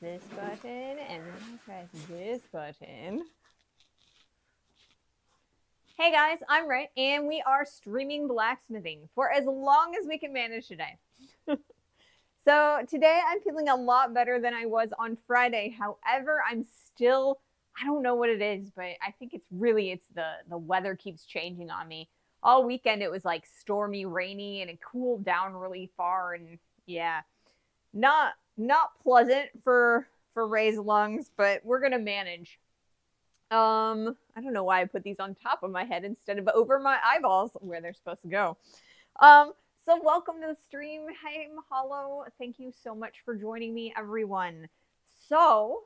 this button, and then I press this button. Hey guys, I'm Ray, and we are streaming blacksmithing for as long as we can manage today. So today I'm feeling a lot better than I was on Friday. However, I don't know what it is, but I think it's the weather keeps changing on me. All weekend it was like stormy, rainy, and it cooled down really far, and yeah, not pleasant for Ray's lungs, but we're gonna manage. I don't know why I put these on top of my head instead of over my eyeballs where they're supposed to go. So welcome to the stream. Hey, Mahalo. Thank you so much for joining me, everyone. So,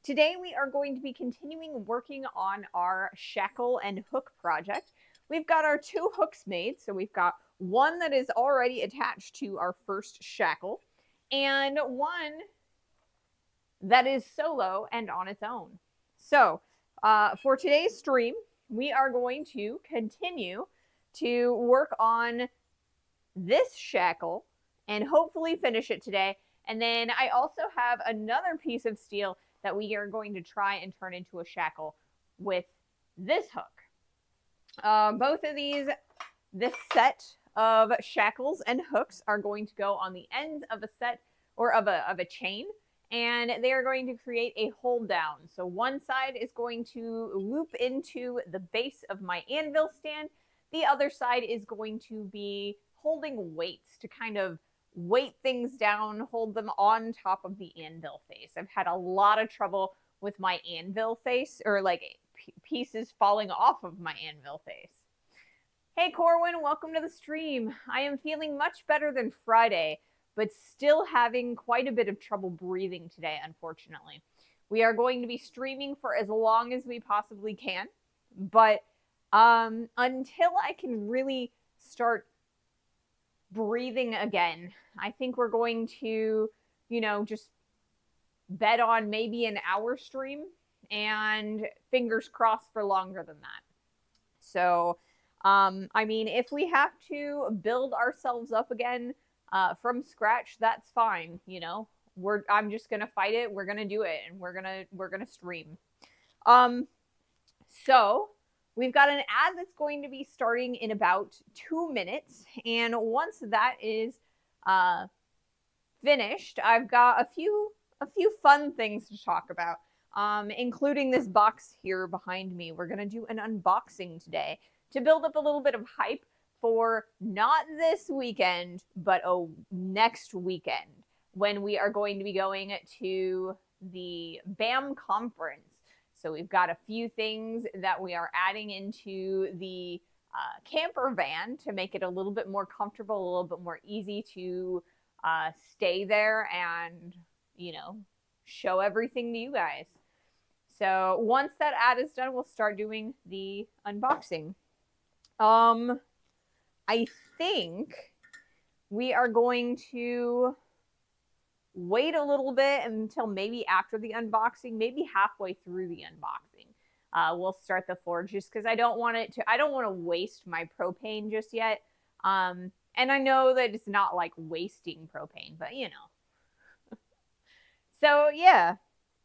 today we are going to be continuing working on our shackle and hook project. We've got our 2 hooks made. So we've got one that is already attached to our first shackle and one that is solo and on its own. So, for today's stream, we are going to continue to work on this shackle and hopefully finish it today. And then I also have another piece of steel that we are going to try and turn into a shackle with this hook. Both of this set of shackles and hooks are going to go on the ends of a set or of a chain, and they are going to create a hold down. So one side is going to loop into the base of my anvil stand. The other side is going to be holding weights to kind of weight things down, hold them on top of the anvil face. I've had a lot of trouble with my anvil face, or like pieces falling off of my anvil face. Hey Corwin, welcome to the stream. I am feeling much better than Friday, but still having quite a bit of trouble breathing today, unfortunately. We are going to be streaming for as long as we possibly can, but until I can really start breathing again, I think we're going to, just bet on maybe an hour stream and fingers crossed for longer than that. So, if we have to build ourselves up again from scratch, that's fine. I'm just gonna fight it. We're gonna do it, and we're gonna stream. So we've got an ad that's going to be starting in about 2 minutes, and once that is finished, I've got a few fun things to talk about, including this box here behind me. We're gonna do an unboxing today to build up a little bit of hype for not this weekend, but next weekend, when we are going to be going to the BAM conference. So we've got a few things that we are adding into the camper van to make it a little bit more comfortable, a little bit more easy to stay there and, show everything to you guys. So once that ad is done, we'll start doing the unboxing. I think we are going to wait a little bit until maybe after the unboxing, maybe halfway through the unboxing. We'll start the forge just because I don't want to waste my propane just yet. And I know that it's not like wasting propane, but So yeah,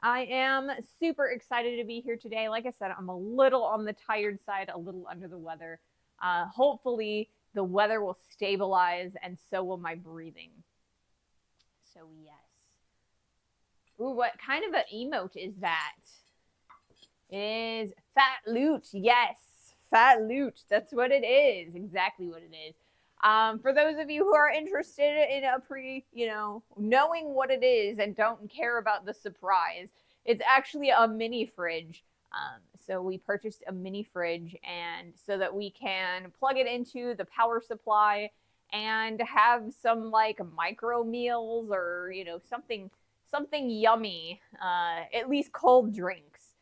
I am super excited to be here today. Like I said, I'm a little on the tired side, a little under the weather. Hopefully the weather will stabilize, and so will my breathing. So yes. Ooh, what kind of an emote is that? It is fat loot. Yes, fat loot. That's what it is. Exactly what it is. For those of you who are interested in knowing what it is and don't care about the surprise, it's actually a mini fridge. So we purchased a mini fridge, and so that we can plug it into the power supply and have some like micro meals or something yummy, at least cold drinks.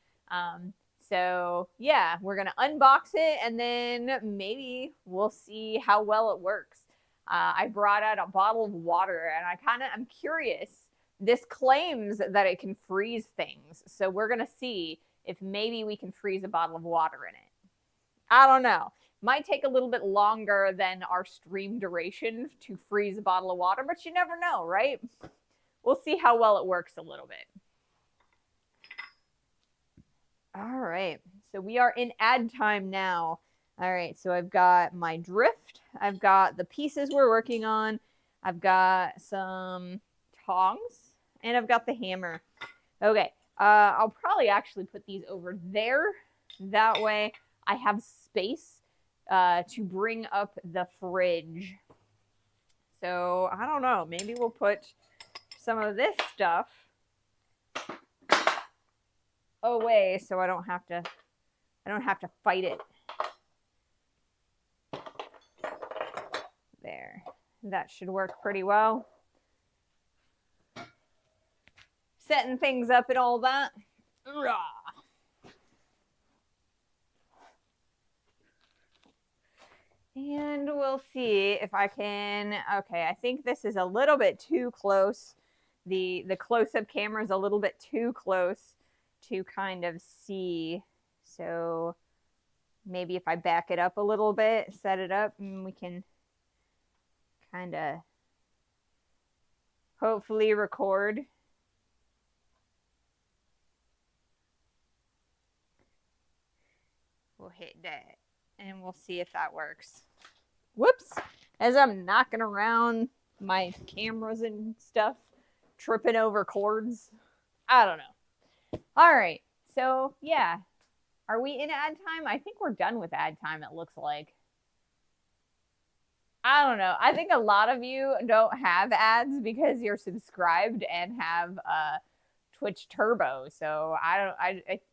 So yeah, we're gonna unbox it, and then maybe we'll see how well it works. I brought out a bottle of water, and I'm curious. This claims that it can freeze things, so we're gonna see if maybe we can freeze a bottle of water in it. I don't know. Might take a little bit longer than our stream duration to freeze a bottle of water, but you never know, right? we'll see how well it works a little bit. All right, so we are in ad time now. All right, so I've got my drift, I've got the pieces we're working on, I've got some tongs, and I've got the hammer. Okay, I'll probably actually put these over there. That way I have space to bring up the fridge. So I don't know, maybe we'll put some of this stuff away so I don't have to fight it. There, that should work pretty well. Setting things up and all that. And we'll see if I can, okay, I think this is a little bit too close. The close-up camera is a little bit too close to kind of see. So maybe if I back it up a little bit, set it up, and we can kind of hopefully record. We'll hit that and we'll see if that works. Whoops, as I'm knocking around my cameras and stuff, tripping over cords. I don't know. All right, so yeah, are we in ad time? I think we're done with ad time, it looks like. I don't know. I think a lot of you don't have ads because you're subscribed and have Twitch Turbo. So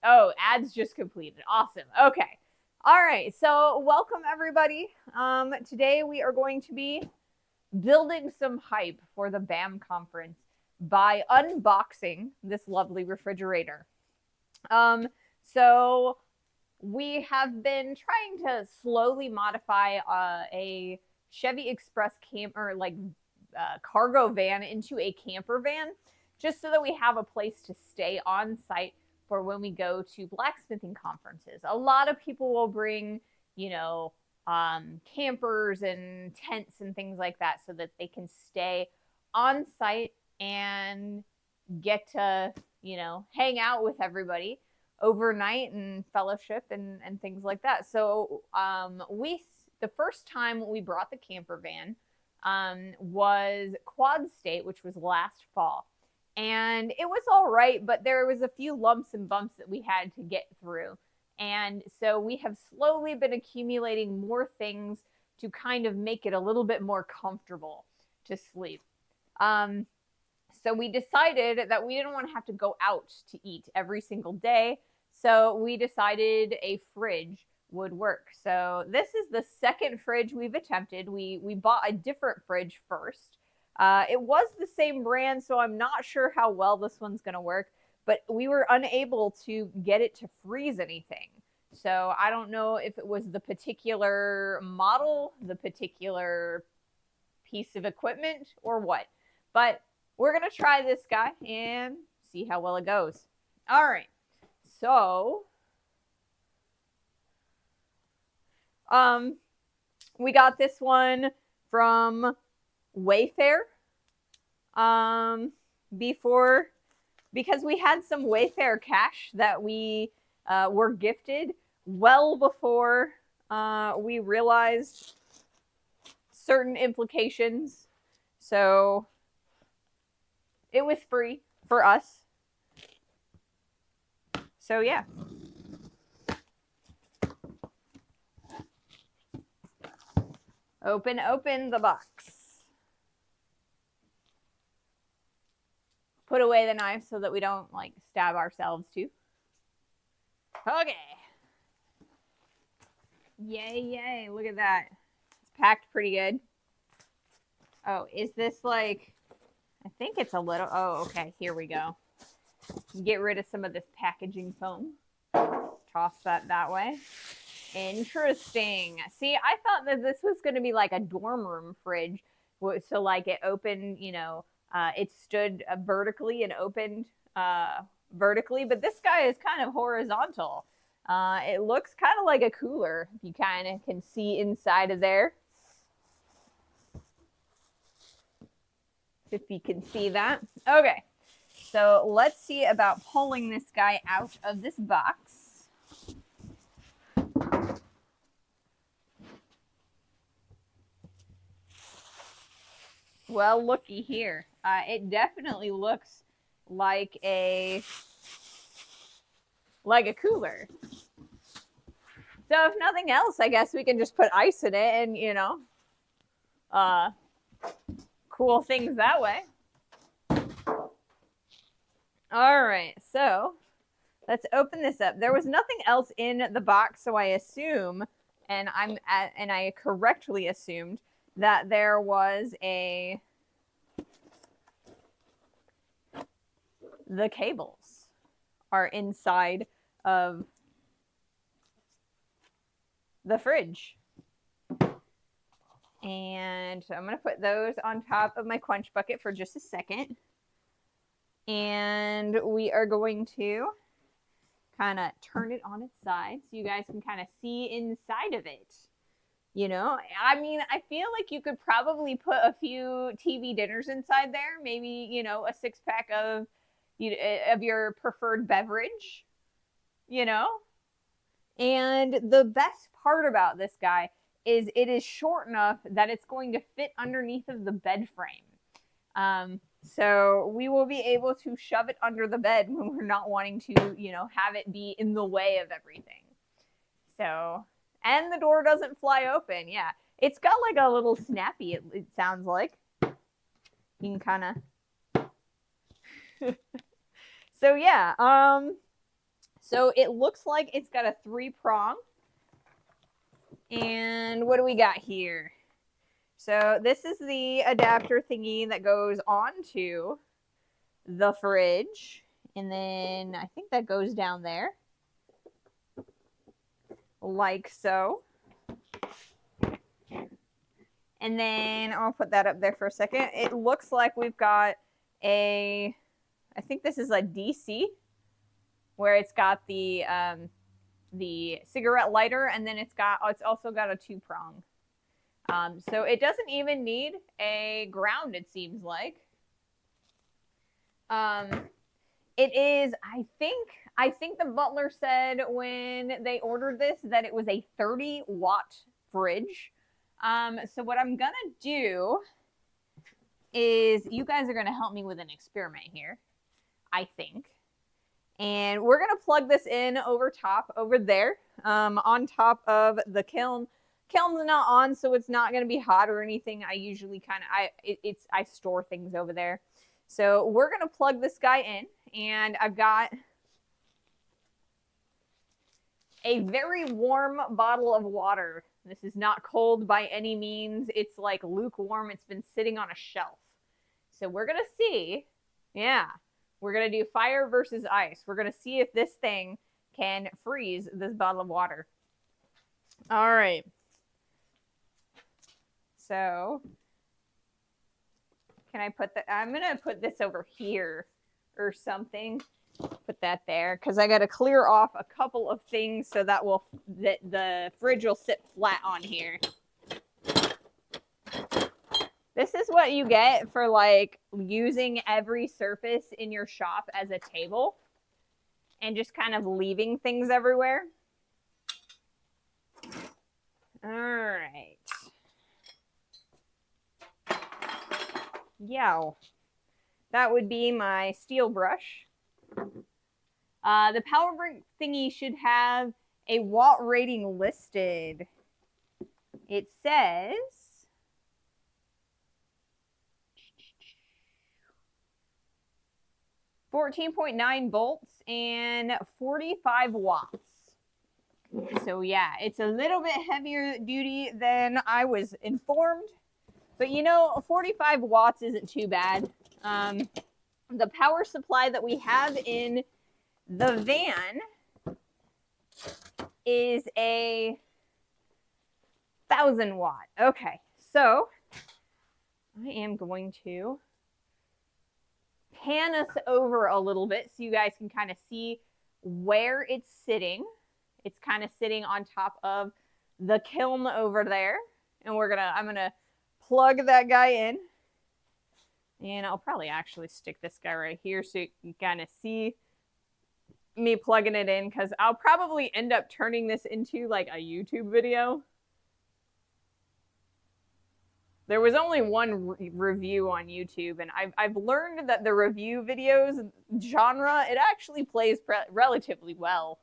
oh, ads just completed. Awesome. Okay. All right. So welcome everybody. Today we are going to be building some hype for the BAM conference by unboxing this lovely refrigerator. So we have been trying to slowly modify a Chevy Express camper, like cargo van, into a camper van, just so that we have a place to stay on site for when we go to blacksmithing conferences. A lot of people will bring, you know, campers and tents and things like that so that they can stay on site and get to, you know, hang out with everybody overnight and fellowship and things like that. So the first time we brought the camper van was Quad State, which was last fall. And it was all right, but there was a few lumps and bumps that we had to get through. And so we have slowly been accumulating more things to kind of make it a little bit more comfortable to sleep. So we decided that we didn't want to have to go out to eat every single day. So we decided a fridge would work. So this is the second fridge we've attempted. We bought a different fridge first. It was the same brand, so I'm not sure how well this one's going to work, but we were unable to get it to freeze anything. So I don't know if it was the particular model, the particular piece of equipment, or what. But we're going to try this guy and see how well it goes. All right. So we got this one from Wayfair before, because we had some Wayfair cash that we were gifted well before we realized certain implications. So it was free for us. So yeah. Open the box. Put away the knife so that we don't like stab ourselves too. Okay. Yay. Look at that. It's packed pretty good. Oh, is this like, I think it's a little, oh, okay. Here we go. Get rid of some of this packaging foam. Toss that way. Interesting. See, I thought that this was going to be like a dorm room fridge. So like it opened, you know, it stood vertically and opened vertically, but this guy is kind of horizontal. It looks kind of like a cooler. You kind of can see inside of there. if you can see that. Okay, so let's see about pulling this guy out of this box. Well, looky here. It definitely looks like a cooler. So if nothing else, I guess we can just put ice in it and, you know, cool things that way. All right, so let's open this up. There was nothing else in the box, so I assume, and I correctly assumed that there was the cables are inside of the fridge. And I'm going to put those on top of my quench bucket for just a second. And we are going to kind of turn it on its side so you guys can kind of see inside of it. You know, I mean, I feel like you could probably put a few TV dinners inside there. Maybe, you know, a 6-pack of your preferred beverage, you know. And the best part about this guy is it is short enough that it's going to fit underneath of the bed frame. So we will be able to shove it under the bed when we're not wanting to, you know, have it be in the way of everything. So, and the door doesn't fly open. Yeah, it's got like a little snappy, it sounds like. You can kind of... So yeah, so it looks like it's got a 3-prong. And what do we got here? So this is the adapter thingy that goes onto the fridge. And then I think that goes down there. Like so. And then I'll put that up there for a second. It looks like we've got I think this is a DC, where it's got the cigarette lighter, and then it's also got a 2-prong. So it doesn't even need a ground, it seems like. It is, I think the butler said when they ordered this that it was a 30-watt fridge. So what I'm gonna do is, you guys are gonna help me with an experiment here, I think. And we're going to plug this in over there, on top of the kiln. Kiln's not on, so it's not going to be hot or anything. I usually I store things over there. So we're going to plug this guy in, and I've got a very warm bottle of water. This is not cold by any means. It's like lukewarm. It's been sitting on a shelf. So we're going to see, yeah. We're going to do fire versus ice. We're going to see if this thing can freeze this bottle of water. All right. So, can I put I'm going to put this over here or something. Put that there, because I got to clear off a couple of things so that the fridge will sit flat on here. This is what you get for like using every surface in your shop as a table and just kind of leaving things everywhere. All right. Yeah. That would be my steel brush. The power brick thingy should have a watt rating listed. It says 14.9 volts and 45 watts. So yeah, it's a little bit heavier duty than I was informed. But you know, 45 watts isn't too bad. The power supply that we have in the van is a 1,000 watt. Okay, so I am going to pan us over a little bit so you guys can kind of see where it's sitting. It's kind of sitting on top of the kiln over there. And I'm gonna plug that guy in. And I'll probably actually stick this guy right here so you can kind of see me plugging it in, because I'll probably end up turning this into like a YouTube video. There was only one review on YouTube, and I've learned that the review videos genre, it actually plays relatively well.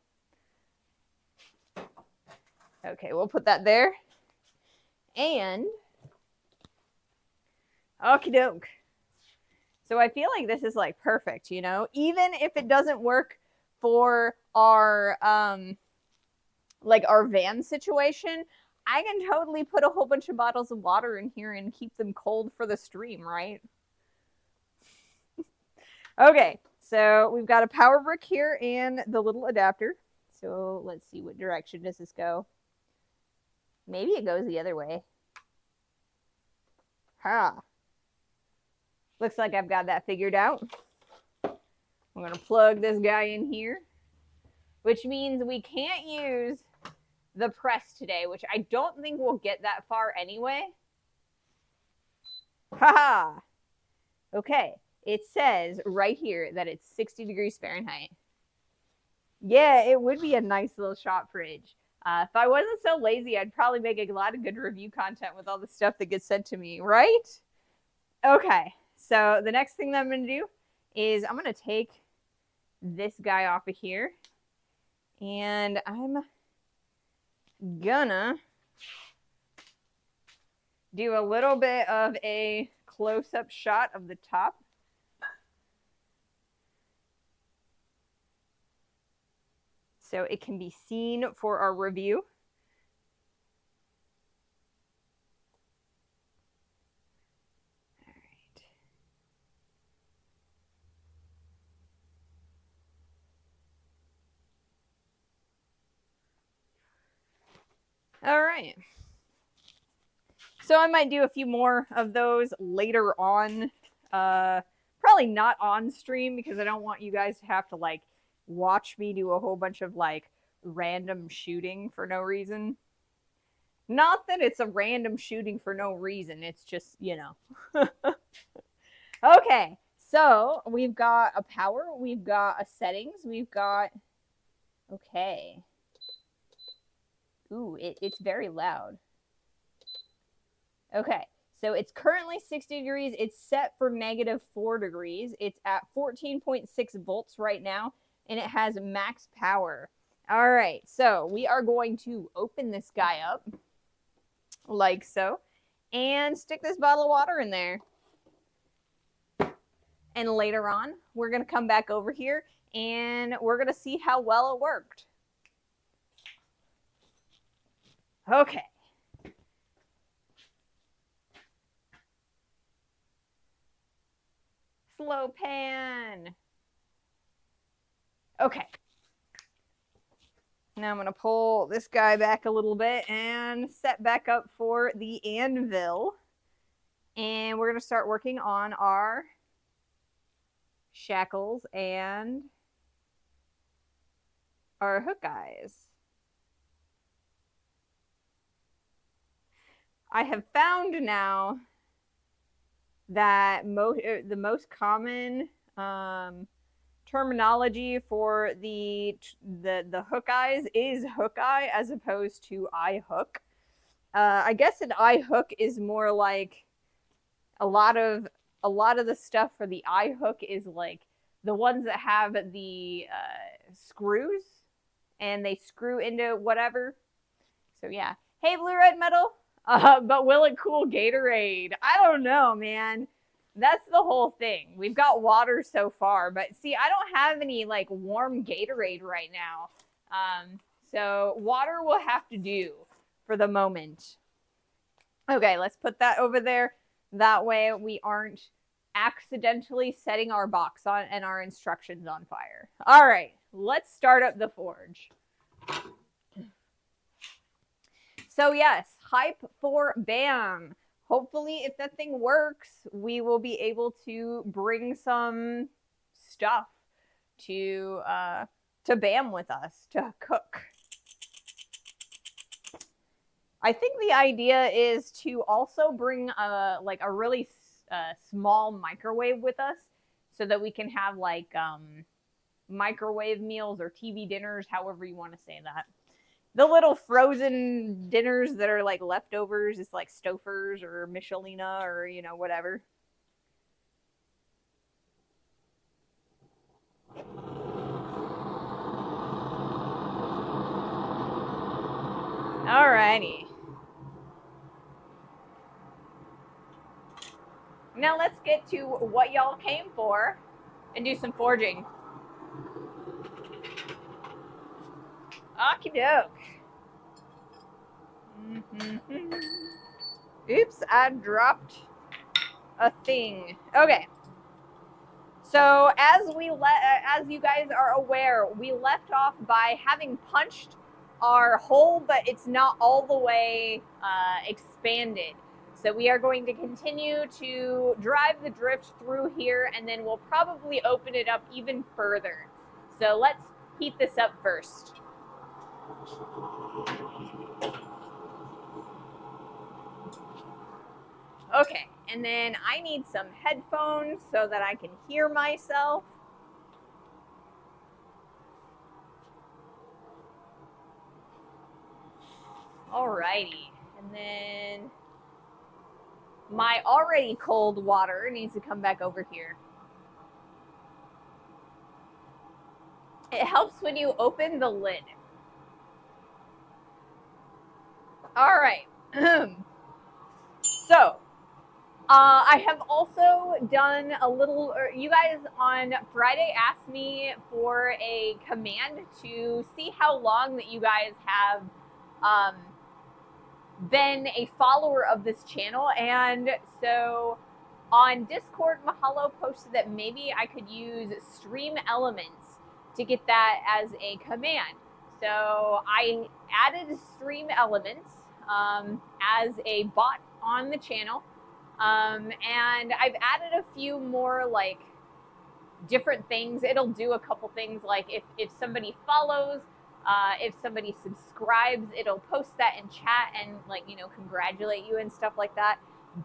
Okay, we'll put that there. And okie doke. So I feel like this is like perfect, you know, even if it doesn't work for our like our van situation, I can totally put a whole bunch of bottles of water in here and keep them cold for the stream, right? Okay, so we've got a power brick here and the little adapter. So let's see, what direction does this go? Maybe it goes the other way. Ha. Looks like I've got that figured out. I'm going to plug this guy in here, which means we can't use the press today, which I don't think we'll get that far anyway. Haha. Okay, it says right here that it's 60 degrees Fahrenheit. Yeah, it would be a nice little shop fridge. If I wasn't so lazy, I'd probably make a lot of good review content with all the stuff that gets sent to me, right? Okay, so the next thing that I'm going to do is I'm going to take this guy off of here, and I'm gonna do a little bit of a close-up shot of the top. So it can be seen for our review. All right. So I might do a few more of those later on. Probably not on stream, because I don't want you guys to have to like watch me do a whole bunch of like random shooting for no reason. Not that it's a random shooting for no reason. It's just, you know. Okay. So we've got a power. We've got a settings. We've got... Okay. Ooh, it's very loud. Okay, so it's currently 60 degrees. It's set for -4 degrees. It's at 14.6 volts right now, and it has max power. All right, so we are going to open this guy up, like so, and stick this bottle of water in there. And later on, we're going to come back over here, and we're going to see how well it worked. Okay. Slow pan. Okay. Now I'm going to pull this guy back a little bit and set back up for the anvil. And we're going to start working on our shackles and our hook eyes. I have found now that the most common terminology for the hook eyes is hook eye as opposed to eye hook. I guess an eye hook is more like a lot of the stuff for the eye hook is like the ones that have the screws and they screw into whatever. So yeah. Hey, Blue Red Metal. But will it cool Gatorade? I don't know, man. That's the whole thing. We've got water so far, but see, I don't have any like warm Gatorade right now. So water will have to do for the moment. Okay, let's put that over there. That way we aren't accidentally setting our box on and our instructions on fire. All right, let's start up the forge. So yes, hype for BAM. Hopefully, if that thing works, we will be able to bring some stuff to BAM with us to cook. I think the idea is to also bring like a really small microwave with us so that we can have like microwave meals or TV dinners, however you want to say that. The little frozen dinners that are like leftovers, it's like Stouffer's or Michelina or, you know, whatever. Alrighty. Now let's get to what y'all came for and do some forging. Okie doke. Oops, I dropped a thing. Okay. So as you guys are aware, we left off by having punched our hole, but it's not all the way expanded. So we are going to continue to drive the drift through here, and then we'll probably open it up even further. So let's heat this up first. Okay, and then I need some headphones so that I can hear myself. Alrighty, and then my already cold water needs to come back over here. It helps when you open the lid. All right. So, I have also done a little, you guys on Friday asked me for a command to see how long that you guys have been a follower of this channel. And so on Discord, Mahalo posted that maybe I could use stream elements to get that as a command. So I added stream elements as a bot on the channel. And I've added a few more like different things. It'll do a couple things like if somebody follows, if somebody subscribes, it'll post that in chat and like, you know, congratulate you and stuff like that.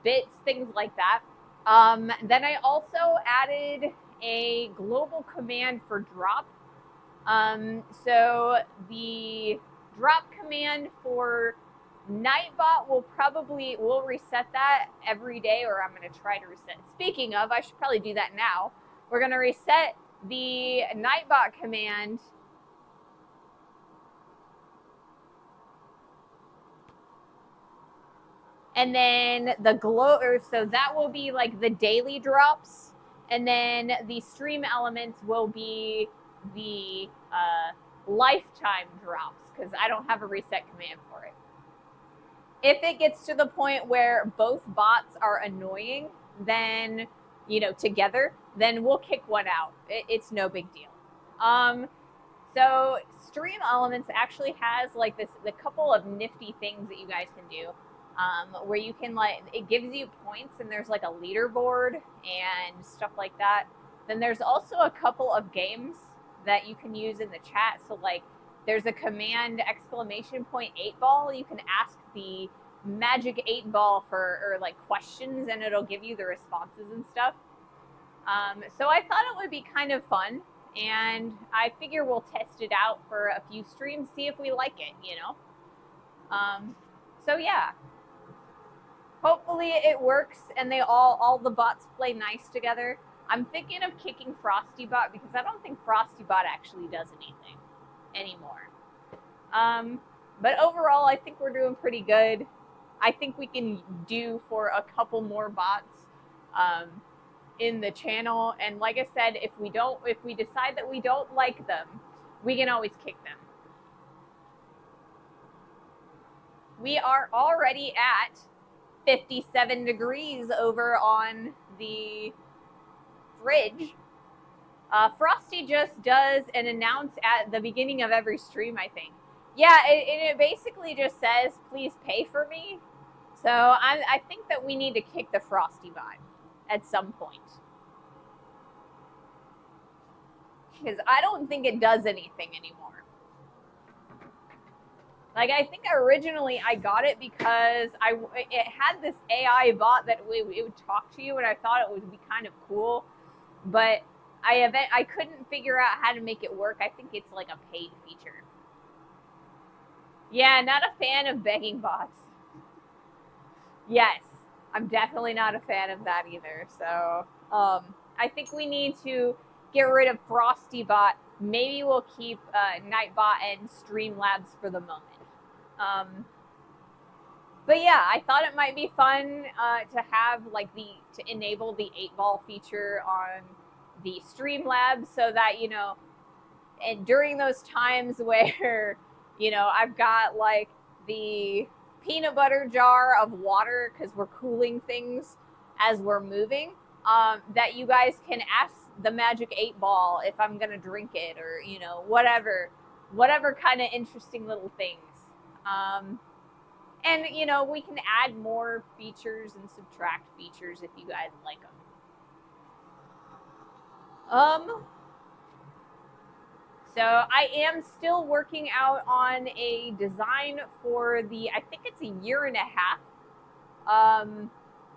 Bits, things like that. Then I also added a global command for drop. So the drop command for Nightbot we'll reset that every day, or I'm going to try to reset. Speaking of, I should probably do that now. We're going to reset the Nightbot command. And then so that will be like the daily drops. And then the stream elements will be the lifetime drops, because I don't have a reset command for it. If it gets to the point where both bots are annoying, then, you know, together, then we'll kick one out. It's no big deal. So stream elements actually has like the couple of nifty things that you guys can do. Where you can like, it gives you points and there's like a leaderboard and stuff like that. Then there's also a couple of games that you can use in the chat. So like there's a command !8 ball. You can ask the magic 8 ball or like questions and it'll give you the responses and stuff. So I thought it would be kind of fun, and I figure we'll test it out for a few streams, see if we like it, you know? So yeah. Hopefully it works and they all the bots play nice together. I'm thinking of kicking FrostyBot because I don't think FrostyBot actually does anything anymore. But overall, I think we're doing pretty good. I think we can do for a couple more bots in the channel. And like I said, if we decide that we don't like them, we can always kick them. We are already at 57 degrees over on the fridge. Frosty just does an announce at the beginning of every stream, I think. Yeah, it basically just says, please pay for me. So I think that we need to kick the Frosty bot at some point. Because I don't think it does anything anymore. Like, I think originally I got it because it had this AI bot that it would talk to you, and I thought it would be kind of cool. But I couldn't figure out how to make it work. I think it's like a paid feature. Yeah, not a fan of begging bots. Yes, I'm definitely not a fan of that either. So I think we need to get rid of FrostyBot. Maybe we'll keep Nightbot and Streamlabs for the moment. But yeah, I thought it might be fun to have like to enable the 8-ball feature on the Streamlabs so that, and during those times where, I've got like the peanut butter jar of water because we're cooling things as we're moving, that you guys can ask the magic 8-ball if I'm going to drink it or, whatever kind of interesting little things. And, we can add more features and subtract features if you guys like them. So I am still working out on a design for I think it's 1.5 years,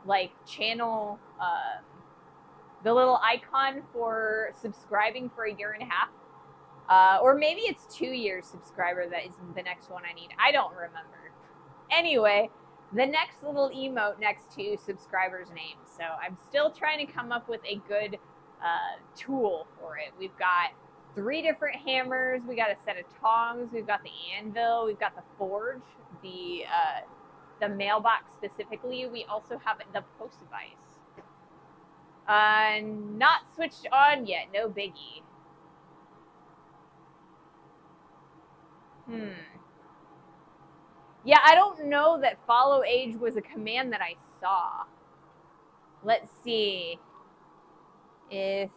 like channel, the little icon for subscribing for 1.5 years. Or maybe it's 2 years subscriber that is the next one I need. I don't remember. Anyway, the next little emote next to subscribers' names. So I'm still trying to come up with a good tool for it. We've got 3 different hammers. We got a set of tongs. We've got the anvil. We've got the forge, the mailbox specifically. We also have the post device. Not switched on yet. No biggie. Yeah, I don't know that follow age was a command that I saw. Let's see if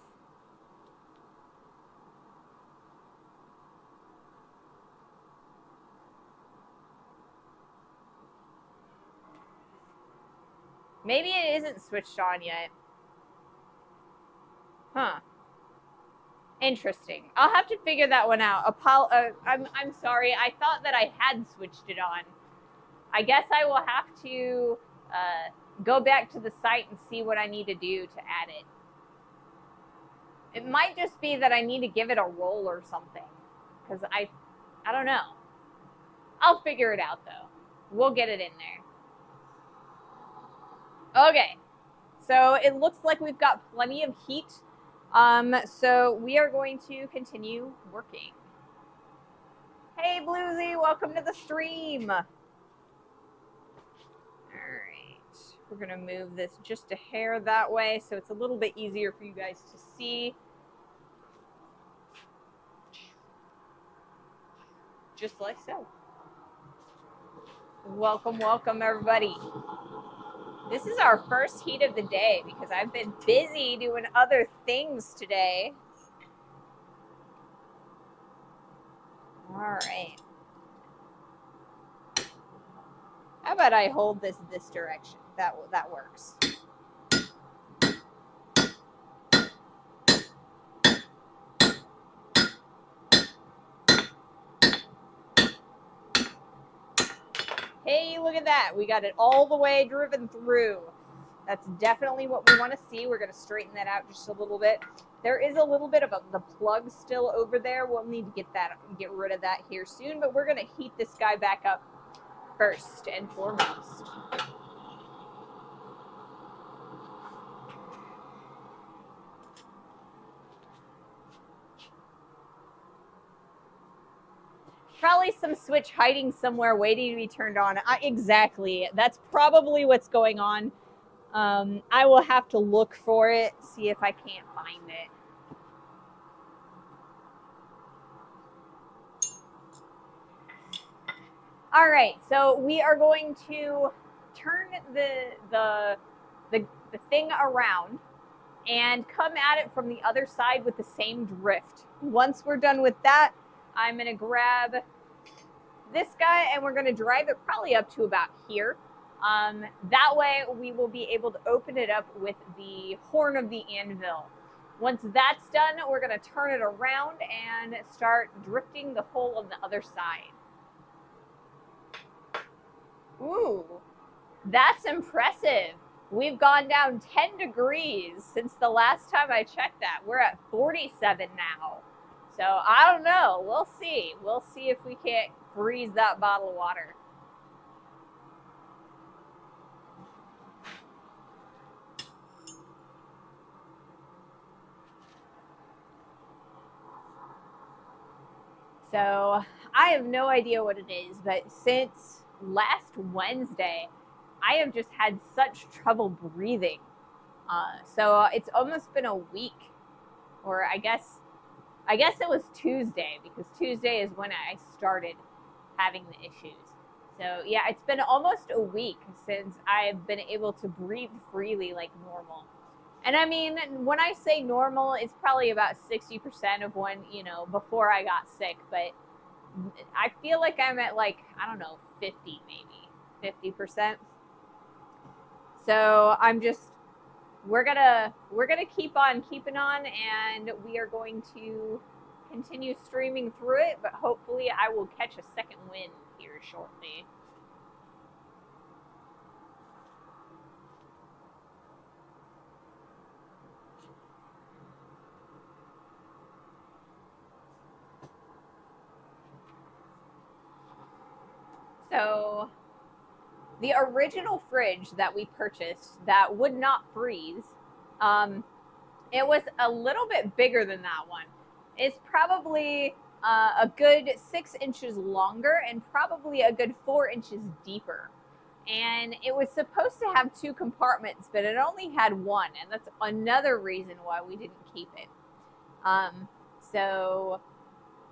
maybe it isn't switched on yet. Huh. Interesting. I'll have to figure that one out. I'm sorry. I thought that I had switched it on. I guess I will have to go back to the site and see what I need to do to add it. It might just be that I need to give it a roll or something. Because I don't know. I'll figure it out, though. We'll get it in there. Okay. So it looks like we've got plenty of heat. So we are going to continue working. Hey, Bluesy, welcome to the stream. All right. We're going to move this just a hair that way so it's a little bit easier for you guys to see. Just like so. Welcome, welcome, everybody. This is our first heat of the day because I've been busy doing other things today. All right. How about I hold this direction? That works. Hey, look at that. We got it all the way driven through. That's definitely what we want to see. We're going to straighten that out just a little bit. There is a little bit of the plug still over there. We'll need to get rid of that here soon, but we're going to heat this guy back up first and foremost. Probably some switch hiding somewhere waiting to be turned on. Exactly. That's probably what's going on. I will have to look for it, see if I can't find it. All right, so we are going to turn the thing around and come at it from the other side with the same drift. Once we're done with that, I'm going to grab this guy and we're going to drive it probably up to about here. That way we will be able to open it up with the horn of the anvil. Once that's done, we're going to turn it around and start drifting the hole on the other side. Ooh, that's impressive. We've gone down 10 degrees since the last time I checked that. We're at 47 now. So I don't know. We'll see. We'll see if we can't freeze that bottle of water. So I have no idea what it is, but since last Wednesday, I have just had such trouble breathing. So it's almost been a week, or I guess it was Tuesday, because Tuesday is when I started having the issues. So yeah, it's been almost a week since I've been able to breathe freely like normal. And I mean, when I say normal, it's probably about 60% of when, before I got sick, but I feel like I'm at like, I don't know, 50 maybe, 50%. So we're gonna keep on keeping on, and we are going to continue streaming through it, but hopefully I will catch a second wind here shortly. So the original fridge that we purchased that would not freeze, it was a little bit bigger than that one. It's probably a good 6 inches longer and probably a good 4 inches deeper. And it was supposed to have 2 compartments, but it only had one, and that's another reason why we didn't keep it. So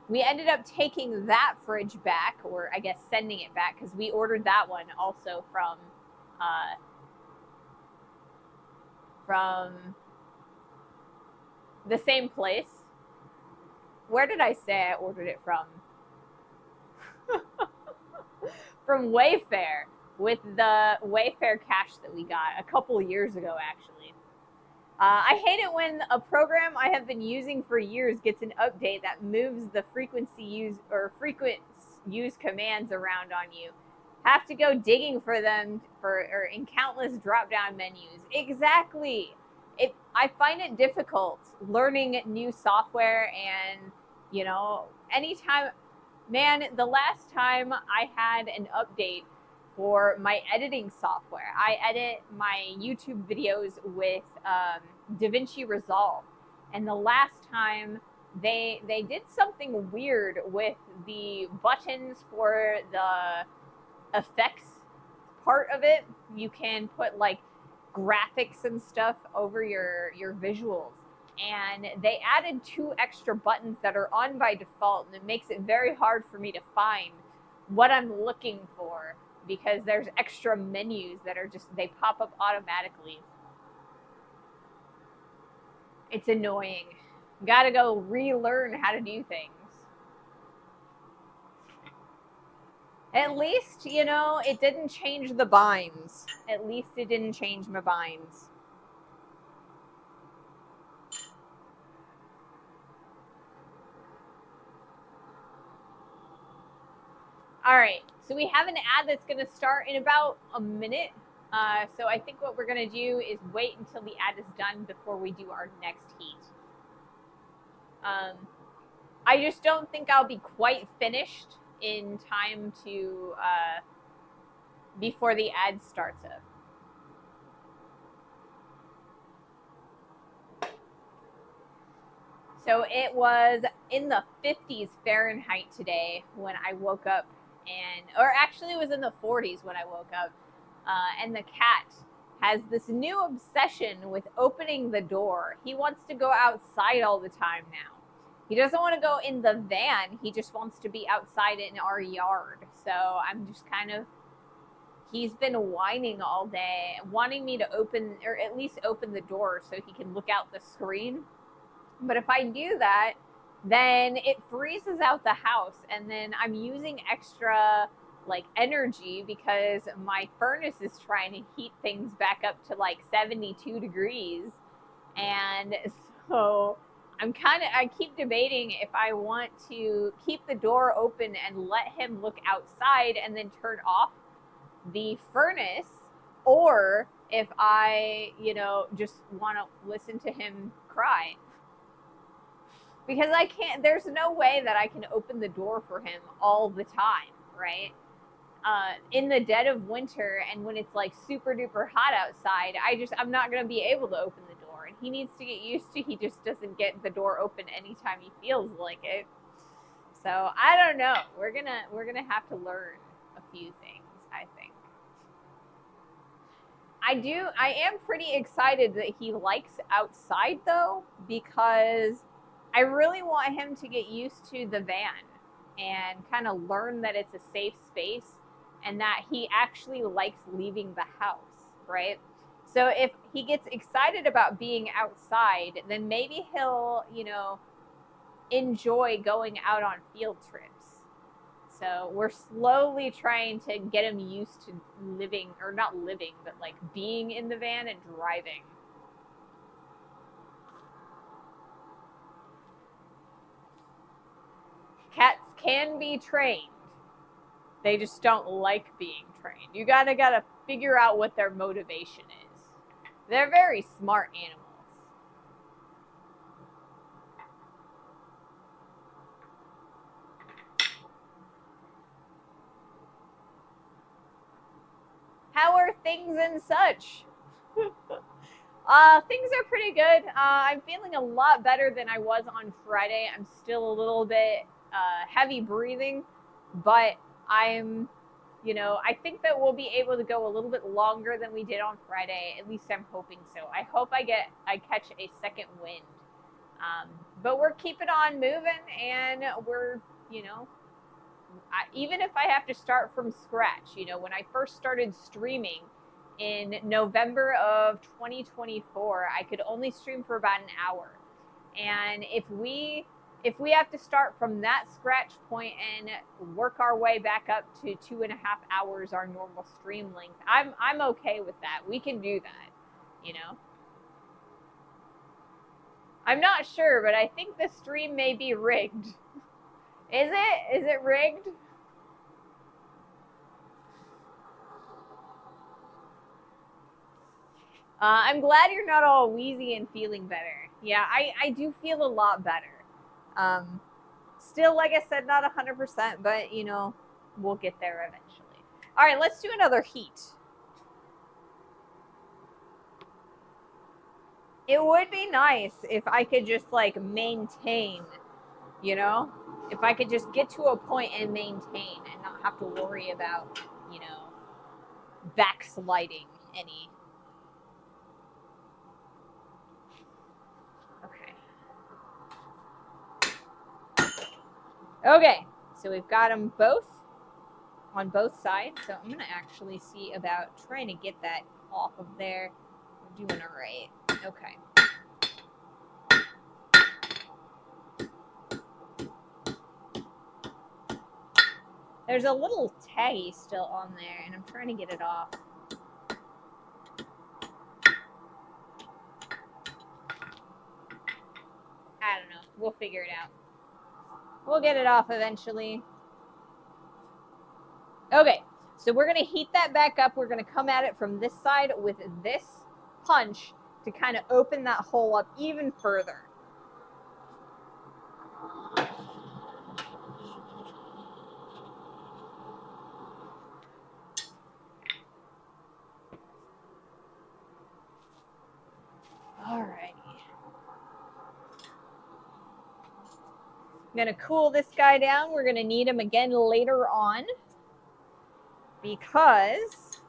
we ended up taking that fridge back, or I guess sending it back, because we ordered that one also from the same place. Where did I say I ordered it from? From Wayfair, with the Wayfair cash that we got a couple years ago, actually. I hate it when a program I have been using for years gets an update that moves the frequent use commands around on you. Have to go digging for them or in countless drop-down menus. Exactly. I find it difficult learning new software, and anytime, man, the last time I had an update for my editing software, I edit my YouTube videos with DaVinci Resolve, and the last time they did something weird with the buttons for the effects part of it. You can put like graphics and stuff over your visuals, and they added 2 extra buttons that are on by default, and it makes it very hard for me to find what I'm looking for, because there's extra menus that are they pop up automatically. It's annoying. Gotta go relearn how to do things. At least, it didn't change the binds. At least it didn't change my binds. All right, so we have an ad that's going to start in about a minute. So I think what we're going to do is wait until the ad is done before we do our next heat. I just don't think I'll be quite finished in time to before the ad starts up. So it was in the 50s Fahrenheit today when I woke up, or actually it was in the 40s when I woke up. And the cat has this new obsession with opening the door. He wants to go outside all the time now. He doesn't want to go in the van. He just wants to be outside in our yard. So I'm just he's been whining all day, wanting me to open, or at least open the door so he can look out the screen. But if I do that, then it freezes out the house, and then I'm using extra energy because my furnace is trying to heat things back up to 72 degrees. And so I keep debating if I want to keep the door open and let him look outside and then turn off the furnace, or if I, just want to listen to him cry. Because I can't, there's no way that I can open the door for him all the time, right? In the dead of winter and when it's like super duper hot outside, I'm not going to be able to open the door. And he needs to get used to, he just doesn't get the door open anytime he feels like it. So I don't know. We're gonna have to learn a few things, I think. I am pretty excited that he likes outside though, because I really want him to get used to the van and kind of learn that it's a safe space and that he actually likes leaving the house, right? So if he gets excited about being outside, then maybe he'll, enjoy going out on field trips. So we're slowly trying to get him used to living, or not living, but like being in the van and driving. Cats can be trained. They just don't like being trained. You gotta figure out what their motivation is. They're very smart animals. How are things and such? Things are pretty good. I'm feeling a lot better than I was on Friday. I'm still a little bit heavy breathing, but I'm, I think that we'll be able to go a little bit longer than we did on Friday. At least I'm hoping so. I hope I catch a second wind. But we're keeping on moving, and we're, even if I have to start from scratch, when I first started streaming in November of 2024, I could only stream for about an hour. And if we have to start from that scratch point and work our way back up to 2.5 hours, our normal stream length, I'm okay with that. We can do that, I'm not sure, but I think the stream may be rigged. Is it? Is it rigged? I'm glad you're not all wheezy and feeling better. Yeah, I do feel a lot better. Still, like I said, not 100%, but, we'll get there eventually. All right, let's do another heat. It would be nice if I could just, like, maintain, if I could just get to a point and maintain and not have to worry about, backsliding any. Okay, so we've got them both on both sides. So I'm going to actually see about trying to get that off of there. We're doing all right. Okay. There's a little taggy still on there, and I'm trying to get it off. I don't know. We'll figure it out. We'll get it off eventually. Okay, so we're going to heat that back up. We're going to come at it from this side with this punch to kind of open that hole up even further. All right. I'm going to cool this guy down. We're going to need him again later on because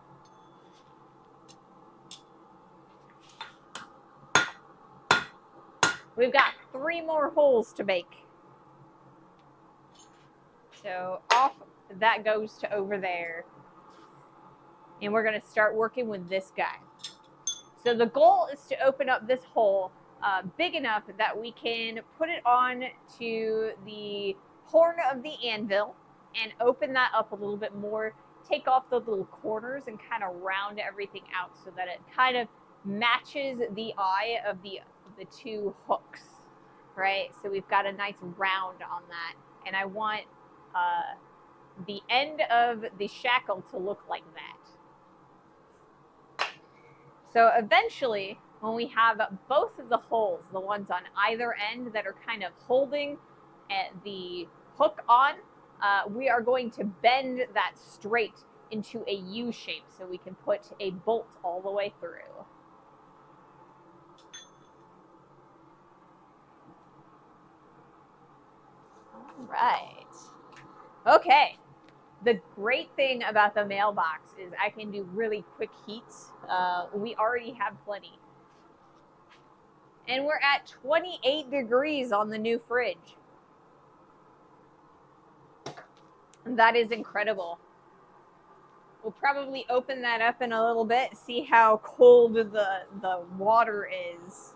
we've got 3 more holes to make. So off that goes to over there. And we're going to start working with this guy. So the goal is to open up this hole big enough that we can put it on to the horn of the anvil and open that up a little bit more, take off the little corners and kind of round everything out so that it kind of matches the eye of the 2 hooks, right? So we've got a nice round on that. And I want the end of the shackle to look like that. So eventually, when we have both of the holes, the ones on either end that are kind of holding the hook on, we are going to bend that straight into a U shape so we can put a bolt all the way through. All right. Okay. The great thing about the mailbox is I can do really quick heats. We already have plenty. And we're at 28 degrees on the new fridge. That is incredible. We'll probably open that up in a little bit, see how cold the water is.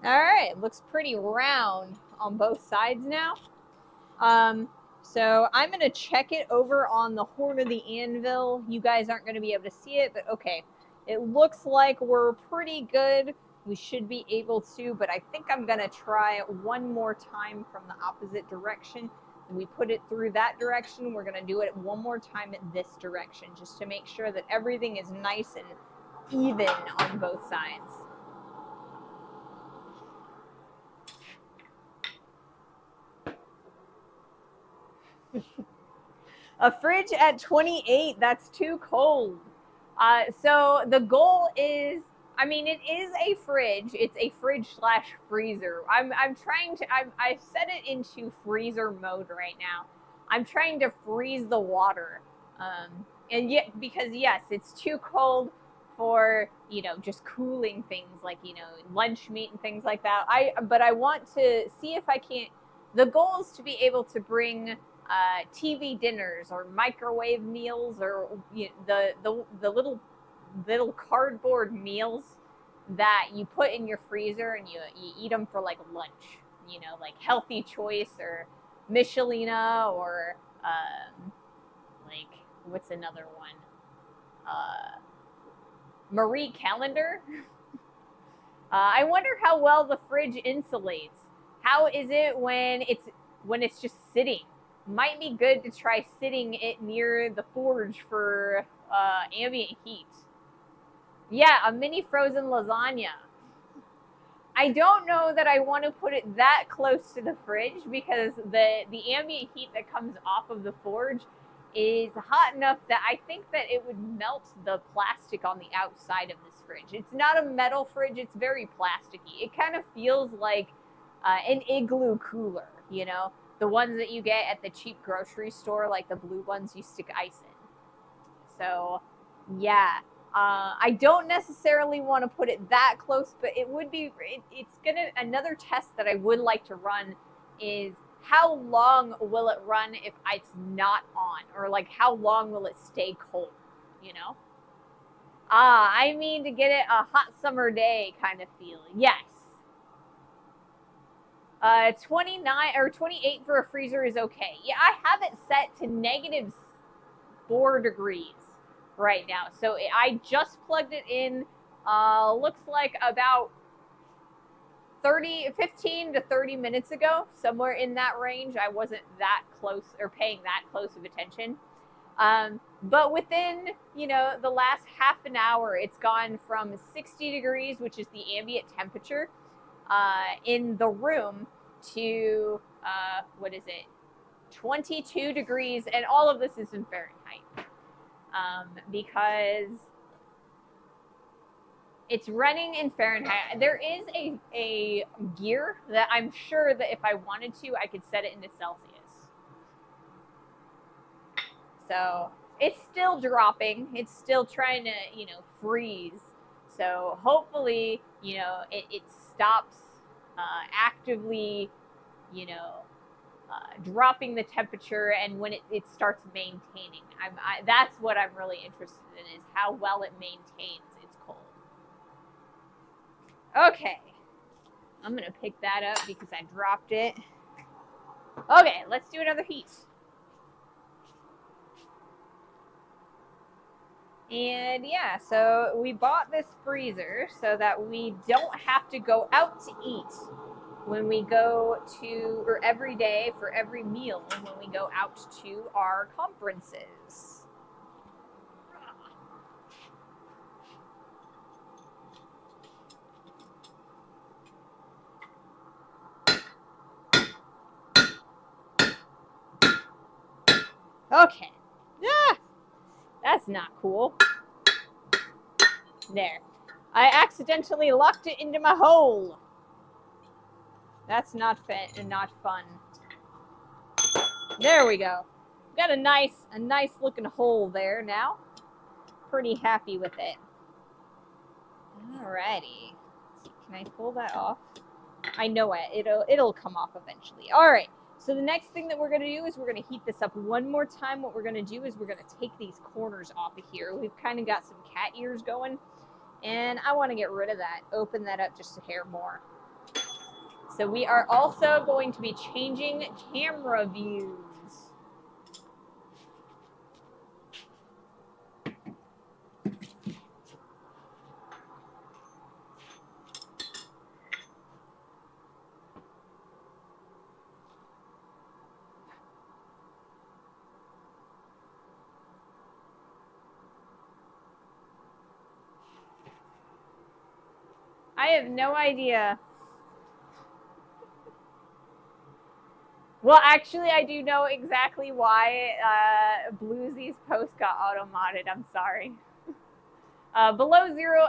All right, looks pretty round on both sides now. So I'm gonna check it over on the horn of the anvil. You guys aren't gonna be able to see it, but okay. It looks like we're pretty good. We should be able to, but I think I'm gonna try one more time from the opposite direction. We put it through that direction. We're gonna do it one more time in this direction, just to make sure that everything is nice and even on both sides. A fridge at 28, that's too cold. So the goal is, I mean, it is a fridge. It's a fridge slash freezer. I'm trying to, I've set it into freezer mode right now. I'm trying to freeze the water. And yet, because yes, it's too cold for, you know, just cooling things like, you know, lunch meat and things like that. But I want to see if I can't, the goal is to be able to bring TV dinners or microwave meals, or you know, the little cardboard meals that you put in your freezer and you eat them for like lunch. You know, like Healthy Choice or Michelina or like what's another one? Marie Calendar. I wonder how well the fridge insulates. How is it when it's just sitting? Might be good to try sitting it near the forge for ambient heat. Yeah, a mini frozen lasagna. I don't know that I want to put it that close to the fridge because the ambient heat that comes off of the forge is hot enough that I think that it would melt the plastic on the outside of this fridge. It's not a metal fridge, it's very plasticky. It kind of feels like an igloo cooler, you know? The ones that you get at the cheap grocery store, like the blue ones you stick ice in. So, yeah. I don't necessarily want to put it that close, but it would be, it's gonna, another test that I would like to run is how long will it run if it's not on? Or like how long will it stay cold, you know? I mean to get it a hot summer day kind of feeling. Yes. 29 or 28 for a freezer is okay. Yeah, I have it set to -4 degrees right now. So I just plugged it in, looks like about 15 to 30 minutes ago, somewhere in that range. I wasn't that close or paying that close of attention. But within, you know, the last half an hour, it's gone from 60 degrees, which is the ambient temperature in the room, to, 22 degrees. And all of this is in Fahrenheit. Because it's running in Fahrenheit. There is a gear that I'm sure that if I wanted to, I could set it into Celsius. So it's still dropping. It's still trying to, you know, freeze. So hopefully, you know, it stops actively, you know, dropping the temperature, and when it starts maintaining. That's what I'm really interested in, is how well it maintains its cold. Okay. I'm going to pick that up because I dropped it. Okay, let's do another heat. And yeah, so we bought this freezer so that we don't have to go out to eat when we go to, or every day for every meal when we go out to our conferences. Okay. Ah, that's not cool. There. I accidentally locked it into my hole. That's not fun. There we go. Got a nice looking hole there now. Pretty happy with it. Alrighty. Can I pull that off? I know it. It'll come off eventually. Alright. So the next thing that we're going to do is we're going to heat this up one more time. What we're going to do is we're going to take these corners off of here. We've kind of got some cat ears going, and I want to get rid of that. Open that up just a hair more. So we are also going to be changing camera views. I have no idea. Well, actually, I do know exactly why Bluesy's post got auto-modded. I'm sorry. Below 0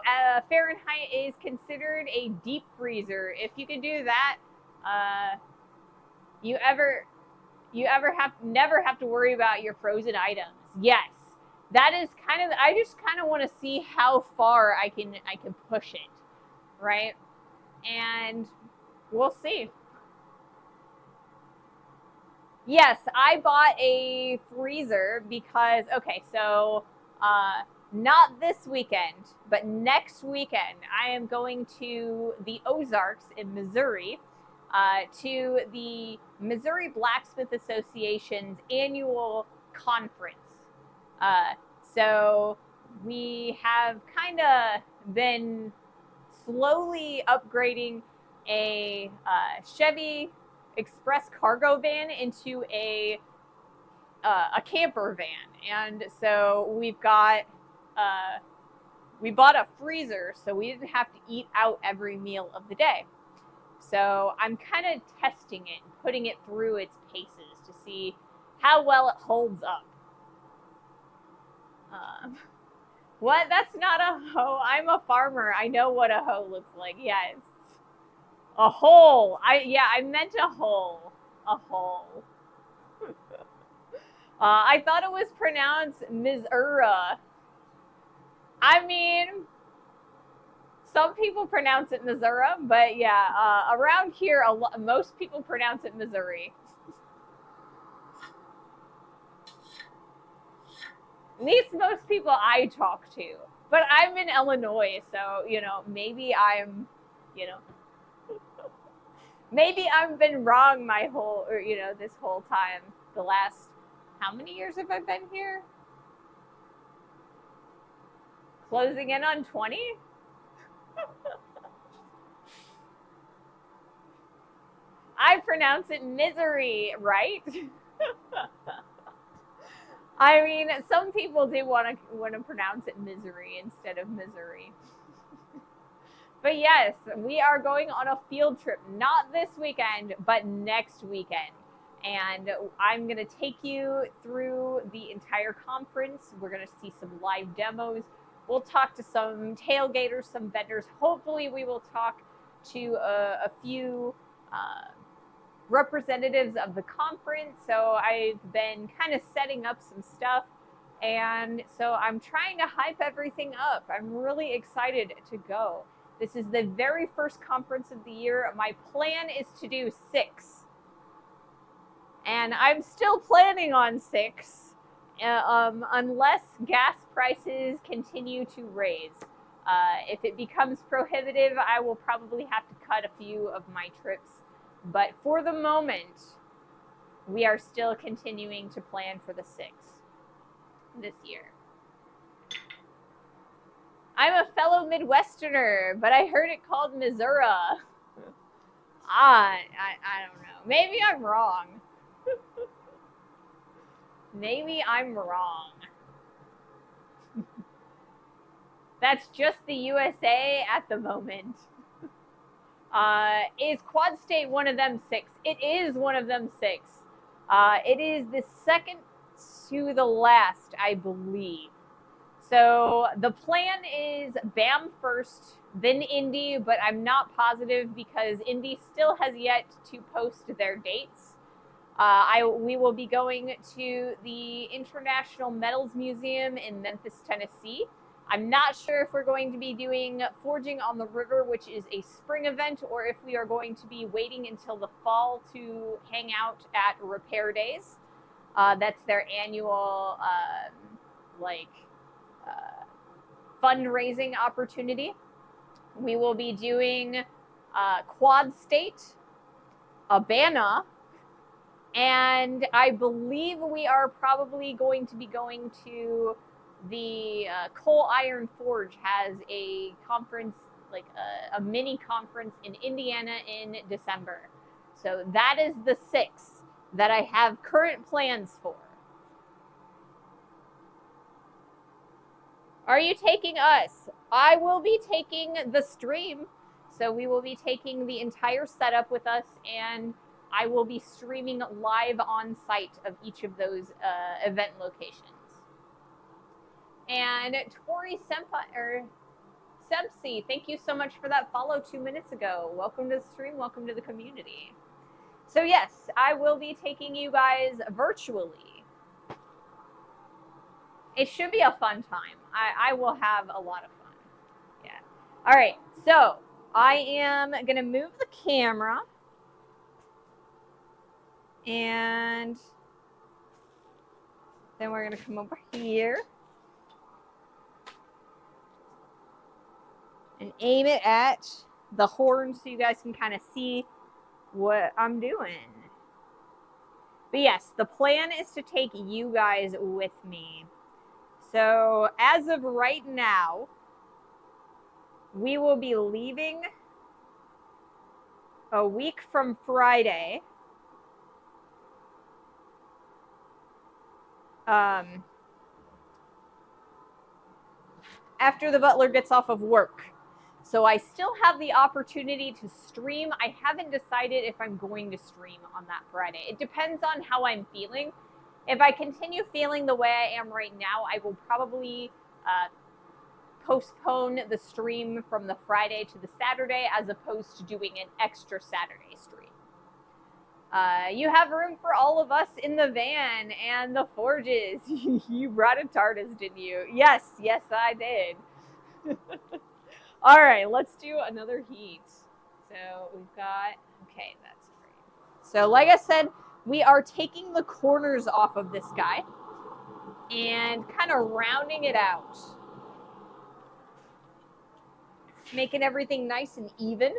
Fahrenheit is considered a deep freezer. If you can do that, you never have to worry about your frozen items. Yes, that is kind of. I just kind of want to see how far I can push it, right? And we'll see. Yes, I bought a freezer because, okay, so not this weekend, but next weekend, I am going to the Ozarks in Missouri to the Missouri Blacksmith Association's annual conference. So we have kind of been slowly upgrading a Chevy Express cargo van into a camper van, and so we've got we bought a freezer so we didn't have to eat out every meal of the day. So I'm kind of testing it, putting it through its paces to see how well it holds up. What? That's not a hoe. I'm a farmer. I know what a hoe looks like. Yes. A hole. I meant a hole. A hole. I thought it was pronounced Missouri. I mean, some people pronounce it Missouri, but yeah, around here, most people pronounce it Missouri. At least most people I talk to. But I'm in Illinois, so, maybe I'm, maybe I've been wrong my whole, this whole time. The last, how many years have I been here? Closing in on 20? I pronounce it misery, right? I mean, some people do want to pronounce it misery instead of misery. But yes, we are going on a field trip, not this weekend, but next weekend. And I'm going to take you through the entire conference. We're going to see some live demos. We'll talk to some tailgaters, some vendors. Hopefully we will talk to a few representatives of the conference. So I've been kind of setting up some stuff, and so I'm trying to hype everything up. I'm really excited to go. This is the very first conference of the year. My plan is to do 6, and I'm still planning on 6 unless gas prices continue to raise. If it becomes prohibitive, I will probably have to cut a few of my trips. But for the moment, we are still continuing to plan for the 6th this year. I'm a fellow Midwesterner, but I heard it called Missouri. I don't know. Maybe I'm wrong. Maybe I'm wrong. That's just the USA at the moment. Is Quad State one of them 6? It is one of them 6. It is the second to the last, I believe. So the plan is BAM first, then Indy, but I'm not positive because Indy still has yet to post their dates. We will be going to the International Metals Museum in Memphis, Tennessee. I'm not sure if we're going to be doing Forging on the River, which is a spring event, or if we are going to be waiting until the fall to hang out at Repair Days. That's their annual, fundraising opportunity. We will be doing Quad State, Abana, and I believe we are probably going to be going to the Coal Iron Forge has a conference, like a mini conference in Indiana in December. So that is the 6 that I have current plans for. Are you taking us? I will be taking the stream. So we will be taking the entire setup with us, and I will be streaming live on site of each of those event locations. And Tori Senpai, or Sebsi, thank you so much for that follow 2 minutes ago. Welcome to the stream. Welcome to the community. So yes, I will be taking you guys virtually. It should be a fun time. I will have a lot of fun. Yeah. All right. So I am going to move the camera. And then we're going to come over here and aim it at the horn so you guys can kind of see what I'm doing. But yes, the plan is to take you guys with me. So as of right now, we will be leaving a week from Friday. After the butler gets off of work. So I still have the opportunity to stream. I haven't decided if I'm going to stream on that Friday. It depends on how I'm feeling. If I continue feeling the way I am right now, I will probably postpone the stream from the Friday to the Saturday as opposed to doing an extra Saturday stream. You have room for all of us in the van and the forges. You brought a TARDIS, didn't you? Yes, I did. All right, let's do another heat. So we've got, okay, that's great. So like I said, we are taking the corners off of this guy and kind of rounding it out. Making everything nice and even.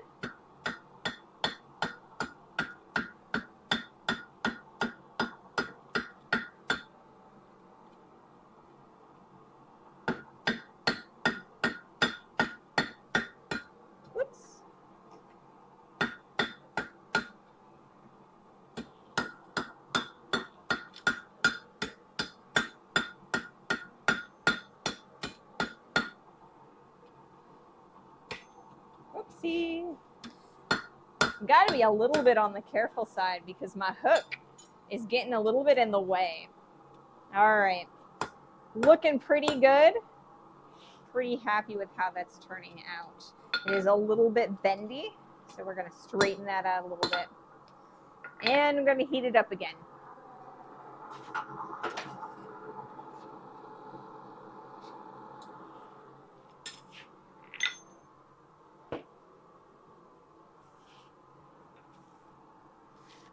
Got to be a little bit on the careful side because my hook is getting a little bit in the way. All right, looking pretty good. Pretty happy with how that's turning out. It is a little bit bendy, so we're going to straighten that out a little bit. And I'm going to heat it up again.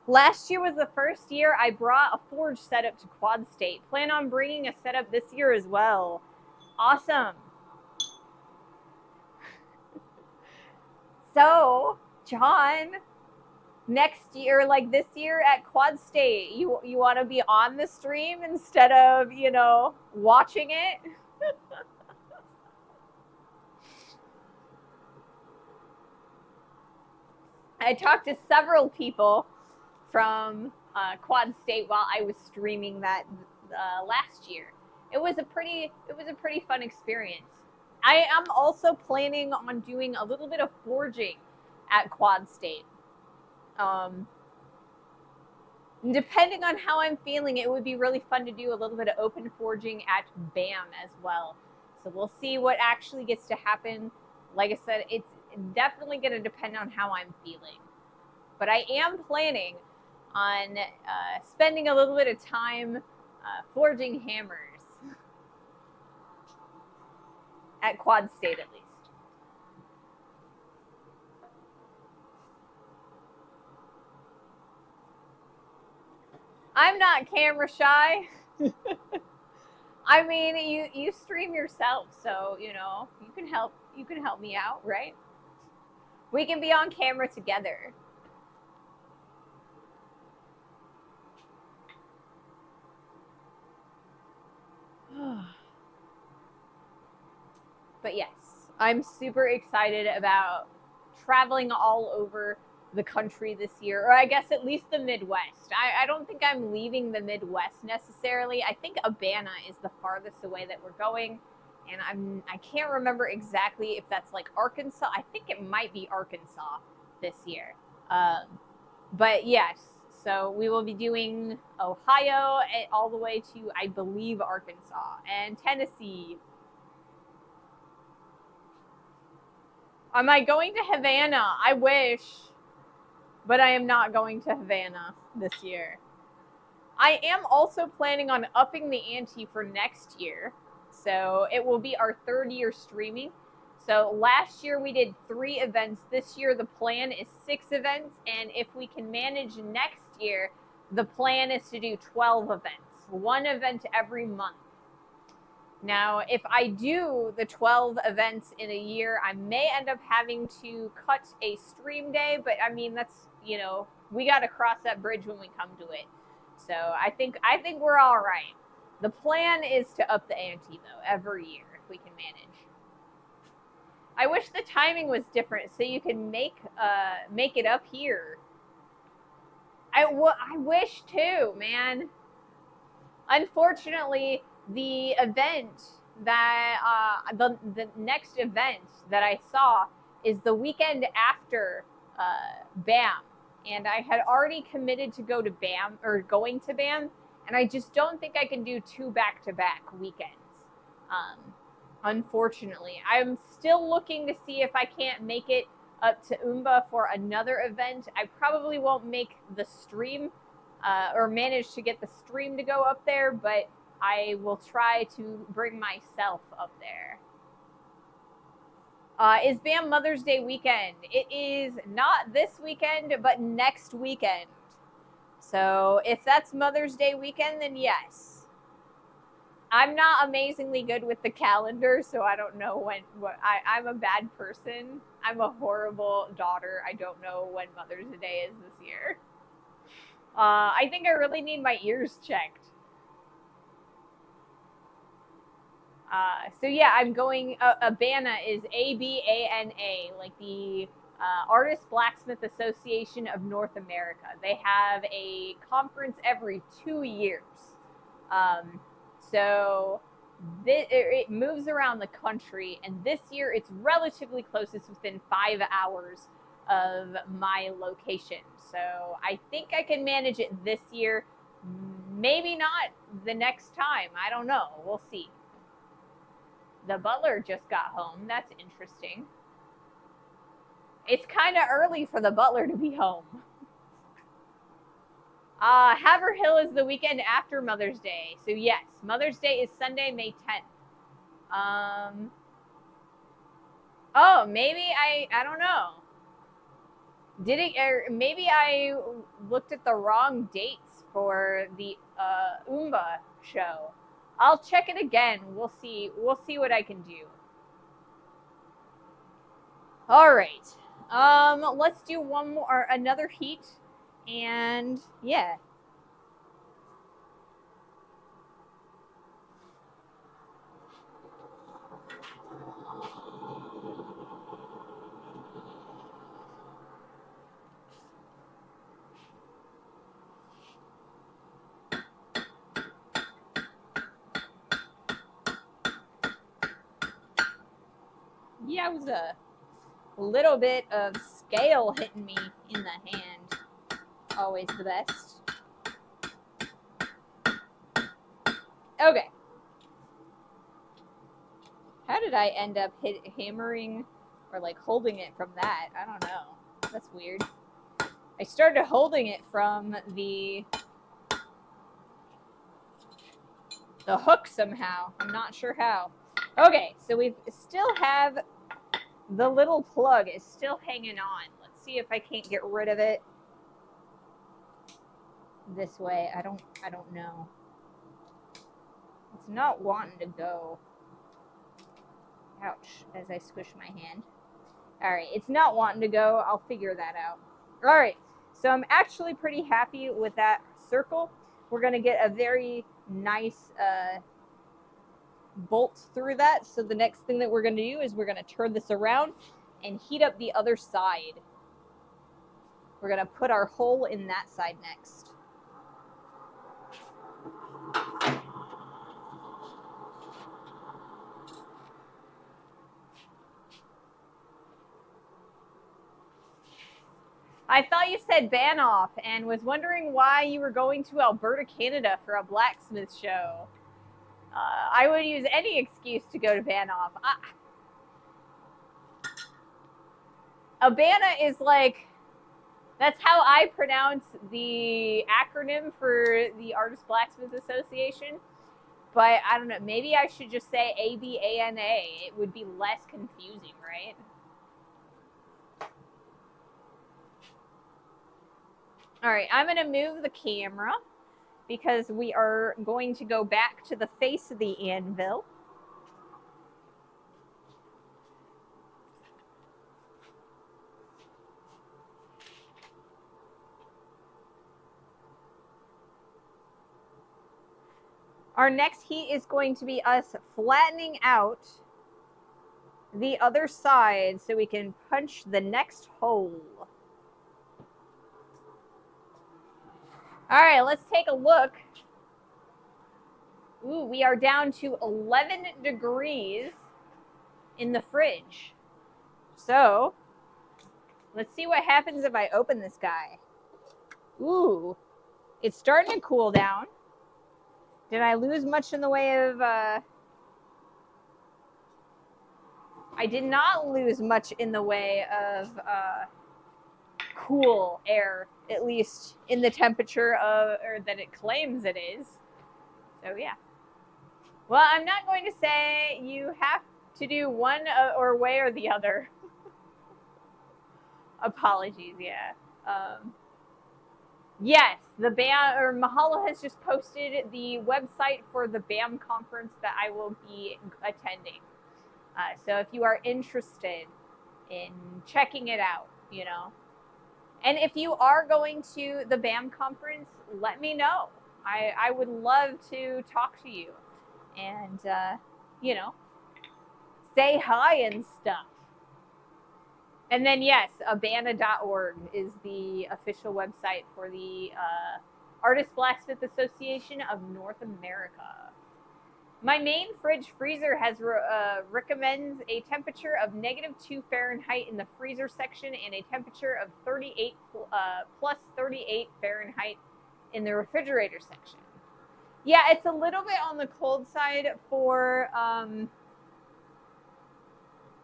Last year was the first year I brought a forge setup to Quad State. Plan on bringing a setup this year as well. Awesome. So, John, next year, like this year at Quad State, you want to be on the stream instead of, watching it? I talked to several people from Quad State while I was streaming that last year. It was a pretty fun experience. I am also planning on doing a little bit of forging at Quad State. Depending on how I'm feeling, it would be really fun to do a little bit of open forging at BAM as well. So we'll see what actually gets to happen. Like I said, it's definitely going to depend on how I'm feeling. But I am planning on spending a little bit of time forging hammers at Quad State at least. I'm not camera shy. I mean, you stream yourself, so you can help me out, right? We can be on camera together. But yes, I'm super excited about traveling all over the country this year, or I guess at least the Midwest. I don't think I'm leaving the Midwest necessarily. I think Urbana is the farthest away that we're going, and I can't remember exactly if that's like Arkansas. I think it might be Arkansas this year. But yes, so we will be doing Ohio all the way to, I believe, Arkansas and Tennessee. Am I going to Havana? I wish, but I am not going to Havana this year. I am also planning on upping the ante for next year. So it will be our third year streaming. So last year we did 3 events. This year the plan is 6 events. And if we can manage next year, the plan is to do 12 events. 1 event every month. Now, if I do the 12 events in a year, I may end up having to cut a stream day, but I mean, that's, we got to cross that bridge when we come to it. So I think we're all right. The plan is to up the ante though every year if we can manage. I wish the timing was different so you can make it up here. I wish too, man. Unfortunately, the event that the next event that I saw is the weekend after BAM, and I had already committed to go to BAM or going to BAM, and I just don't think I can do 2 back-to-back weekends. Unfortunately, I'm still looking to see if I can't make it up to Umba for another event. I probably won't make the stream or manage to get the stream to go up there, but I will try to bring myself up there. Is BAM Mother's Day weekend? It is not this weekend, but next weekend. So if that's Mother's Day weekend, then yes. I'm not amazingly good with the calendar, so I don't know I'm a bad person. I'm a horrible daughter. I don't know when Mother's Day is this year. I think I really need my ears checked. So yeah, I'm going, Abana is ABANA, like the Artist Blacksmith Association of North America. They have a conference every 2 years. So it moves around the country, and this year it's relatively close. It's within 5 hours of my location. So I think I can manage it this year. Maybe not the next time. I don't know. We'll see. The butler just got home. That's interesting. It's kind of early for the butler to be home. Haverhill is the weekend after Mother's Day. So yes, Mother's Day is Sunday, May 10th. Oh, maybe I don't know. Did it, or maybe I looked at the wrong dates for the Umba show. I'll check it again. We'll see what I can do. All right. Let's do one more, or another heat, and yeah. Yowza. A little bit of scale hitting me in the hand. Always the best. Okay. How did I end up hammering or like holding it from that? I don't know. That's weird. I started holding it from the hook somehow. I'm not sure how. Okay, so we still have the little plug is still hanging on. Let's see if I can't get rid of it this way. I don't know. It's not wanting to go. Ouch, as I squish my hand. All right, it's not wanting to go. I'll figure that out. All right, so I'm actually pretty happy with that circle. We're gonna get a very nice bolt through that. So the next thing that we're gonna do is we're gonna turn this around and heat up the other side. We're gonna put our hole in that side next. I thought you said Banff and was wondering why you were going to Alberta, Canada for a blacksmith show. I would use any excuse to go to Banff. Abana is like, that's how I pronounce the acronym for the Artist Blacksmith Association. But I don't know, maybe I should just say ABANA. It would be less confusing, right? All right, I'm going to move the camera because we are going to go back to the face of the anvil. Our next heat is going to be us flattening out the other side so we can punch the next hole. All right, let's take a look. Ooh, we are down to 11 degrees in the fridge. So let's see what happens if I open this guy. Ooh, it's starting to cool down. Did I lose much in the way of... I did not lose much in the way of cool air, at least in the temperature of, or that it claims it is. So yeah. Well, I'm not going to say you have to do one or way or the other. Apologies, yeah. Yes, the BAM, or Mahalo has just posted the website for the BAM conference that I will be attending. So if you are interested in checking it out, you know. And if you are going to the BAM conference, let me know. I would love to talk to you and, you know, say hi and stuff. And then, yes, abana.org is the official website for the Artist Blacksmith Association of North America. My main fridge freezer has recommends a temperature of -2 Fahrenheit in the freezer section and a temperature of 38 plus 38 Fahrenheit in the refrigerator section. Yeah, it's a little bit on the cold side for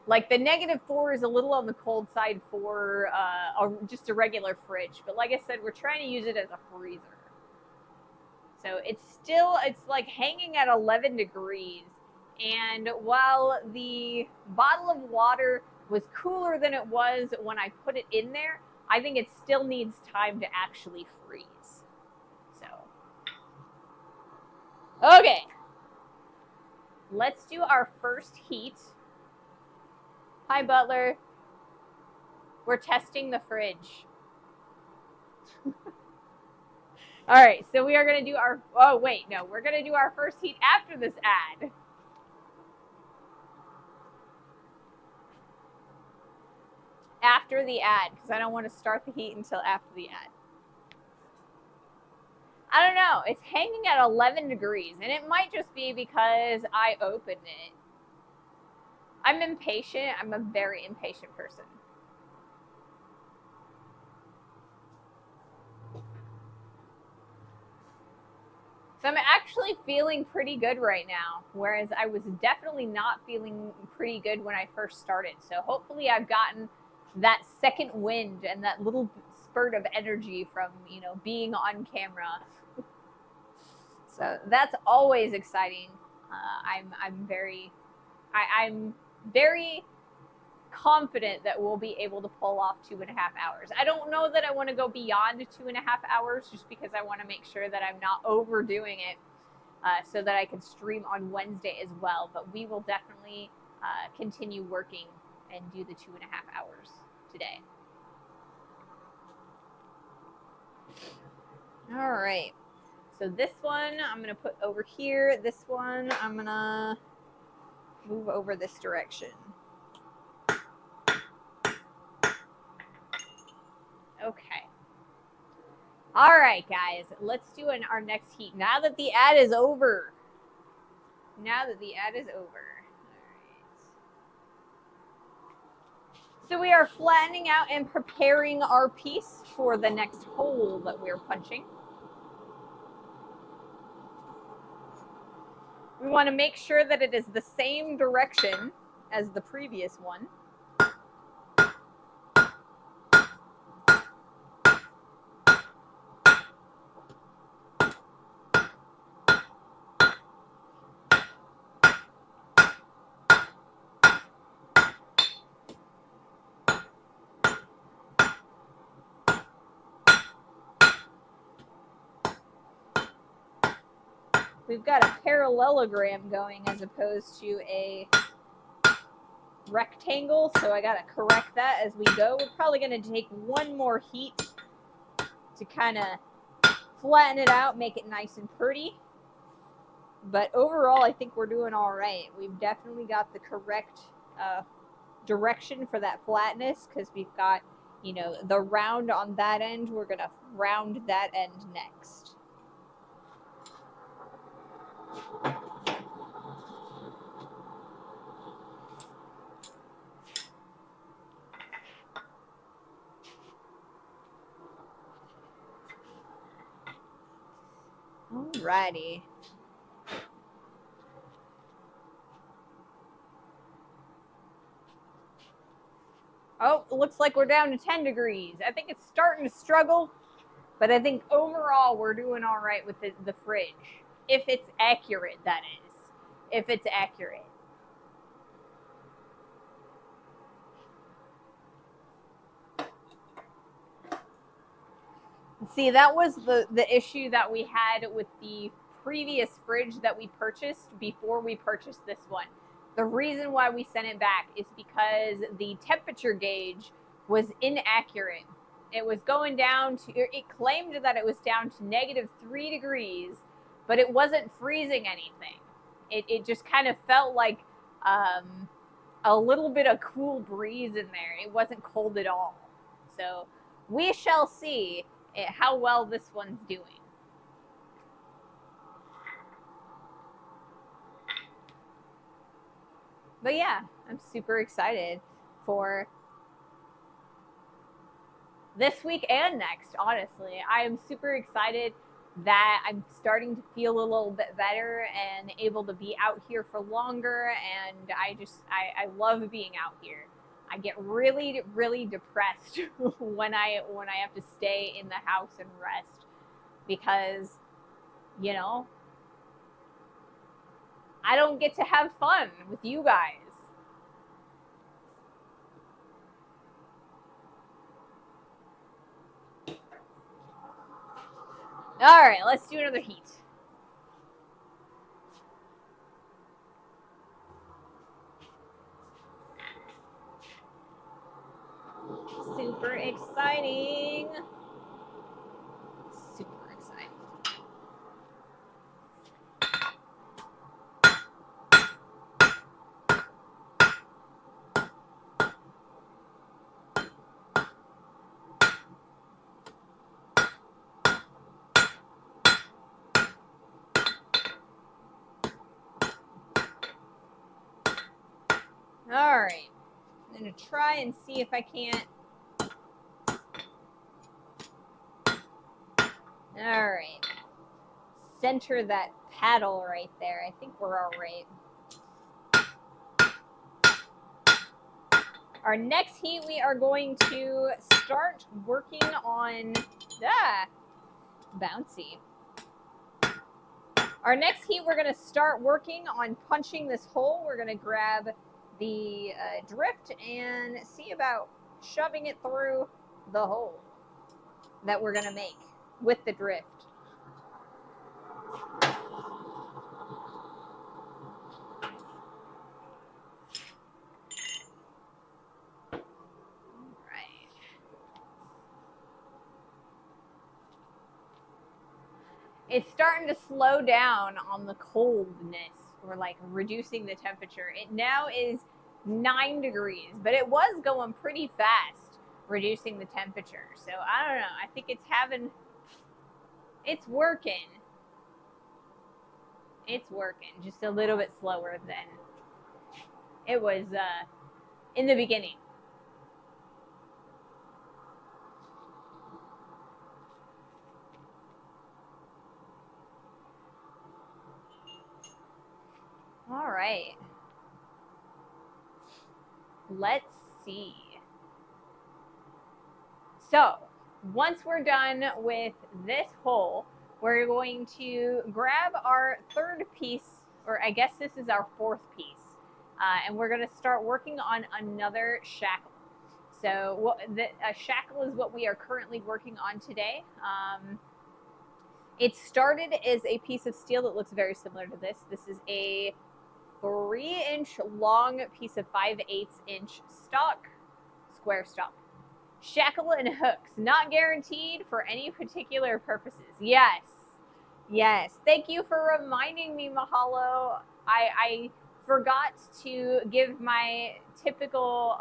like the -4 is a little on the cold side for just a regular fridge. But like I said, we're trying to use it as a freezer. So it's like hanging at 11 degrees. And while the bottle of water was cooler than it was when I put it in there, I think it still needs time to actually freeze. So, okay. Let's do our first heat. Hi, Butler. We're testing the fridge. All right, so we are going to do our, oh wait, no, we're going to do our first heat after this ad. After the ad, because I don't want to start the heat until after the ad. I don't know, it's hanging at 11 degrees, and it might just be because I opened it. I'm impatient. I'm a very impatient person. So I'm actually feeling pretty good right now, whereas I was definitely not feeling pretty good when I first started. So hopefully I've gotten that second wind and that little spurt of energy from, you know, being on camera. So that's always exciting. I'm very confident that we'll be able to pull off 2.5 hours. I don't know that I want to go beyond 2.5 hours just because I want to make sure that I'm not overdoing it so that I can stream on Wednesday as well. But we will definitely continue working and do the 2.5 hours today. All right. So this one I'm going to put over here. This one I'm going to move over this direction. Okay. All right, guys, let's do our next heat. Now that the ad is over. All right. So we are flattening out and preparing our piece for the next hole that we're punching. We want to make sure that it is the same direction as the previous one. We've got a parallelogram going as opposed to a rectangle, so I got to correct that as we go. We're probably going to take one more heat to kind of flatten it out, make it nice and pretty. But overall, I think we're doing all right. We've definitely got the correct direction for that flatness because we've got, you know, the round on that end. We're going to round that end next. Alrighty. Oh, it looks like we're down to 10 degrees. I think it's starting to struggle, but I think overall we're doing all right with the fridge. If it's accurate, that is. If it's accurate. See, that was the issue that we had with the previous fridge that we purchased before we purchased this one. The reason why we sent it back is because the temperature gauge was inaccurate. It was going down to, it claimed that it was down to -3 degrees, but it wasn't freezing anything. It just kind of felt like a little bit of cool breeze in there. It wasn't cold at all. So we shall see how well this one's doing. But yeah, I'm super excited for this week and next, honestly. I am super excited that I'm starting to feel a little bit better and able to be out here for longer, and I love being out here. I get really, really depressed when I have to stay in the house and rest because, you know, I don't get to have fun with you guys. All right, let's do another heat. Super exciting. Super exciting. All right, I'm going to try and see if I can't. All right, center that paddle right there. I think we're all right. Our next heat, we are going to start working on, bouncy. Our next heat, we're going to start working on punching this hole. We're going to grab the drift and see about shoving it through the hole that we're going to make with the drift. It's starting to slow down on the coldness, or like reducing the temperature. It now is 9 degrees, but it was going pretty fast reducing the temperature. So I don't know. I think it's working. It's working just a little bit slower than it was in the beginning. All right. Let's see. So once we're done with this hole, we're going to grab our third piece, or I guess this is our fourth piece, and we're going to start working on another shackle. So a shackle is what we are currently working on today. It started as a piece of steel that looks very similar to this. This is a 3-inch long piece of 5/8-inch stock, square stock. Shackle and hooks, not guaranteed for any particular purposes. Yes. Yes. Thank you for reminding me, Mahalo. I forgot to give my typical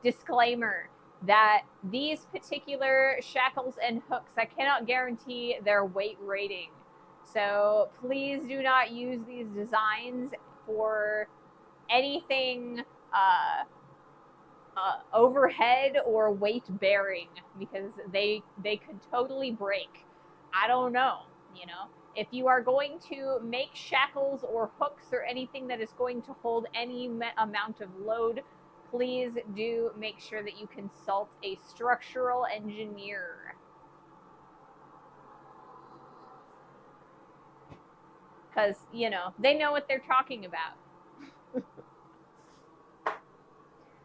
disclaimer that these particular shackles and hooks, I cannot guarantee their weight rating. So please do not use these designs for anything overhead or weight bearing, because they could totally break. I don't know, you know. If you are going to make shackles or hooks or anything that is going to hold any amount of load, please do make sure that you consult a structural engineer. Because, you know, they know what they're talking about.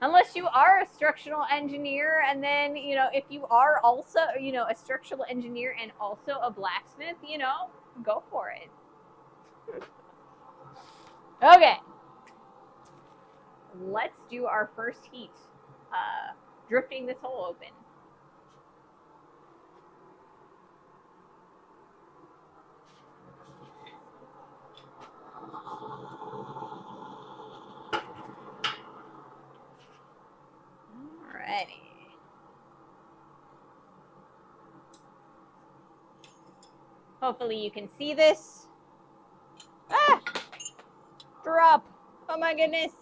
Unless you are a structural engineer, and then, you know, if you are also, you know, a structural engineer and also a blacksmith, you know, go for it. Okay. Let's do our first heat, drifting this hole open. Alrighty. Hopefully you can see this. Ah! Drop. Oh my goodness.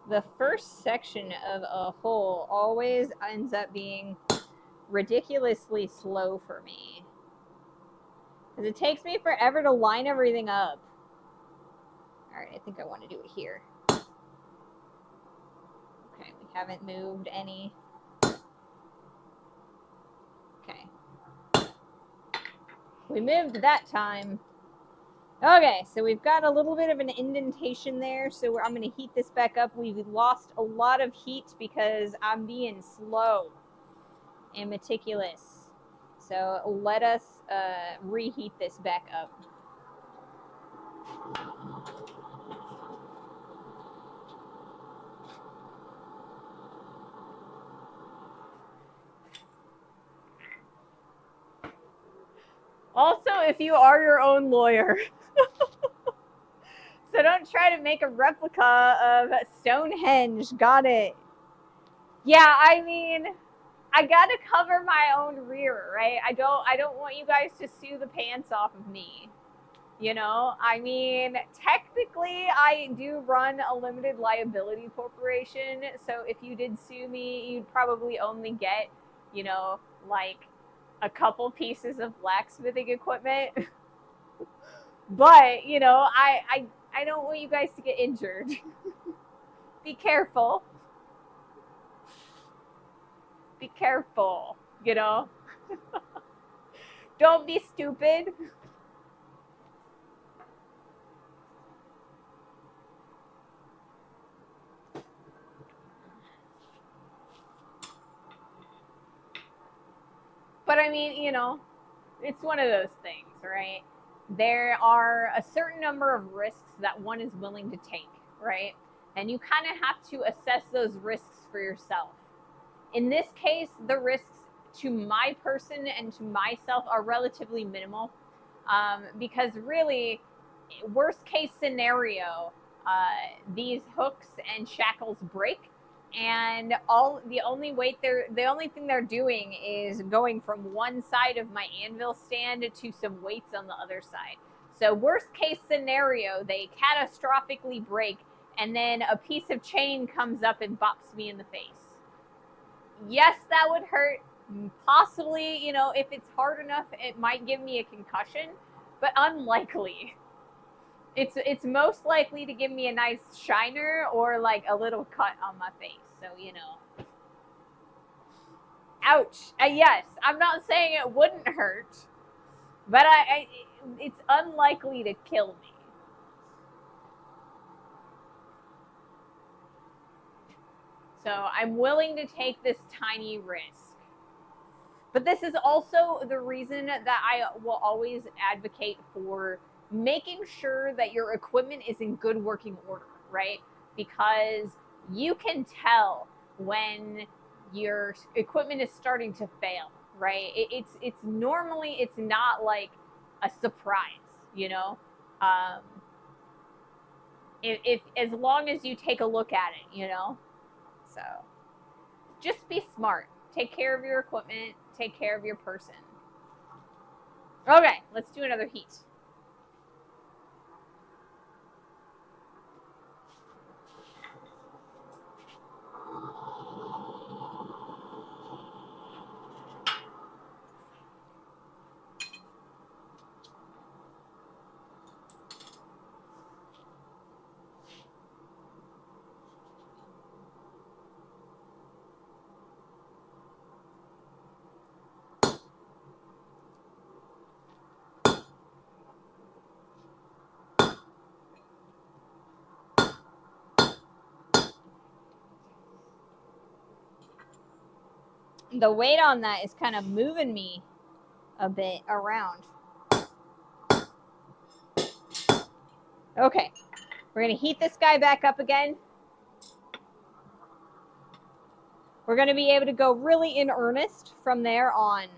The first section of a hole always ends up being ridiculously slow for me, because it takes me forever to line everything up. All right, I think I want to do it here. Okay, we haven't moved any. Okay. We moved that time. Okay, so we've got a little bit of an indentation there, so I'm going to heat this back up. We've lost a lot of heat because I'm being slow and meticulous. So let us reheat this back up. Also, if you are your own lawyer, so don't try to make a replica of Stonehenge. Got it. Yeah, I mean, I gotta cover my own rear, right? I don't want you guys to sue the pants off of me. You know, I mean, technically, I do run a limited liability corporation. So if you did sue me, you'd probably only get, you know, like a couple pieces of blacksmithing equipment. But, you know, I don't want you guys to get injured. Be careful. Be careful, you know. Don't be stupid. But I mean, you know, it's one of those things, right? There are a certain number of risks that one is willing to take, right? And you kind of have to assess those risks for yourself. In this case, the risks to my person and to myself are relatively minimal, because really, worst case scenario, these hooks and shackles break, and the only thing they're doing is going from one side of my anvil stand to some weights on the other side. So worst case scenario, they catastrophically break, and then a piece of chain comes up and bops me in the face. Yes, that would hurt. Possibly, you know, if it's hard enough, it might give me a concussion, but unlikely. It's most likely to give me a nice shiner or like a little cut on my face. So, you know. Ouch. Yes, I'm not saying it wouldn't hurt, but it's unlikely to kill me. So I'm willing to take this tiny risk. But this is also the reason that I will always advocate for making sure that your equipment is in good working order, right? Because you can tell when your equipment is starting to fail, right? It's normally, it's not like a surprise, you know. If as long as you take a look at it, you know. So just be smart. Take care of your equipment. Take care of your person. Okay, let's do another heat. The weight on that is kind of moving me a bit around. Okay, we're gonna heat this guy back up again. We're gonna be able to go really in earnest from there on.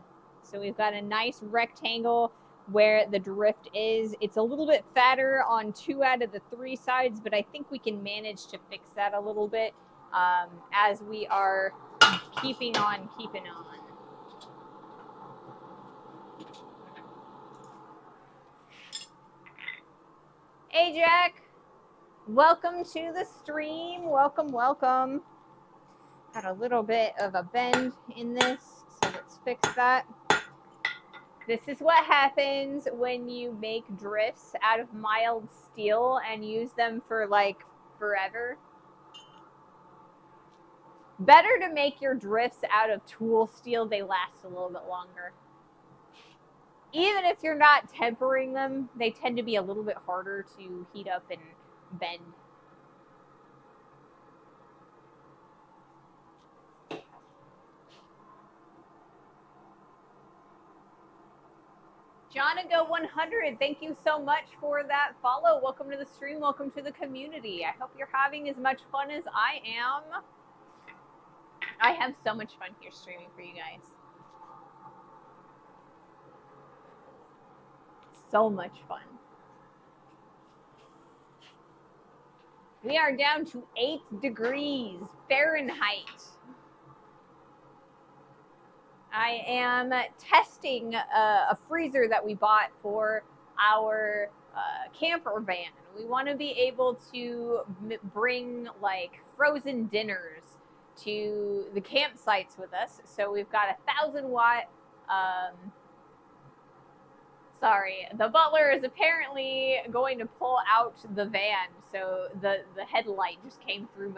So we've got a nice rectangle where the drift is. It's a little bit fatter on 2 out of the 3 sides, but I think we can manage to fix that a little bit as we are keeping on. Hey, Jack. Welcome to the stream. Welcome. Got a little bit of a bend in this, so let's fix that. This is what happens when you make drifts out of mild steel and use them for like forever. Better to make your drifts out of tool steel. They last a little bit longer. Even if you're not tempering them, they tend to be a little bit harder to heat up and bend. Jonago100, thank you so much for that follow. Welcome to the stream. Welcome to the community. I hope you're having as much fun as I am. I have so much fun here streaming for you guys. So much fun. We are down to 8 degrees Fahrenheit. I am testing a freezer that we bought for our camper van. We want to be able to bring like frozen dinners to the campsites with us. So we've got 1,000-watt. Sorry, the butler is apparently going to pull out the van. So the headlight just came through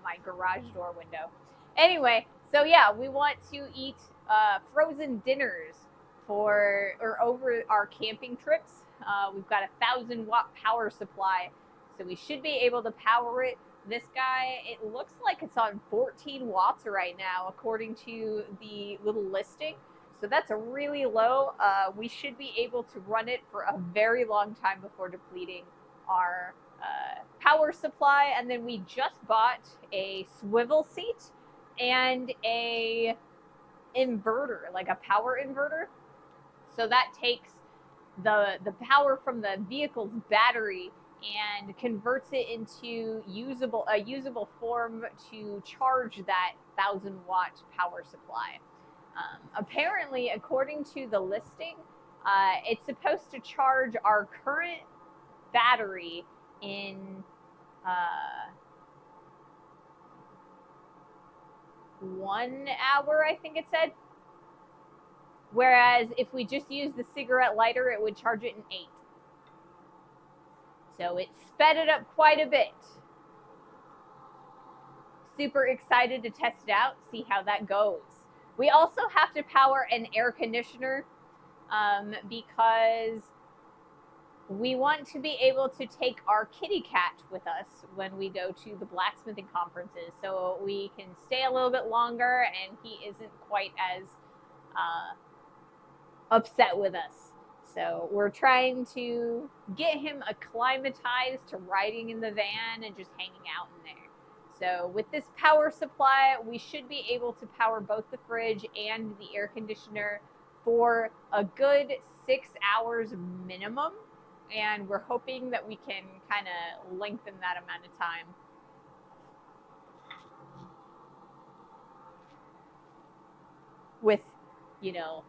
my garage door window. Anyway, so yeah, we want to eat frozen dinners over our camping trips. We've got 1,000-watt power supply, so we should be able to power it. This guy, it looks like it's on 14 watts right now, according to the little listing. So that's a really low. We should be able to run it for a very long time before depleting our power supply. And then we just bought a swivel seat and a inverter, like a power inverter. So that takes the power from the vehicle's battery and converts it into a usable form to charge that 1,000-watt power supply. Apparently, according to the listing, it's supposed to charge our current battery in 1 hour, I think it said. Whereas if we just use the cigarette lighter, it would charge it in 8. So it sped it up quite a bit. Super excited to test it out, see how that goes. We also have to power an air conditioner because we want to be able to take our kitty cat with us when we go to the blacksmithing conferences, so we can stay a little bit longer and he isn't quite as upset with us. So we're trying to get him acclimatized to riding in the van and just hanging out in there. So with this power supply, we should be able to power both the fridge and the air conditioner for a good 6 hours minimum. And we're hoping that we can kind of lengthen that amount of time. With, you know,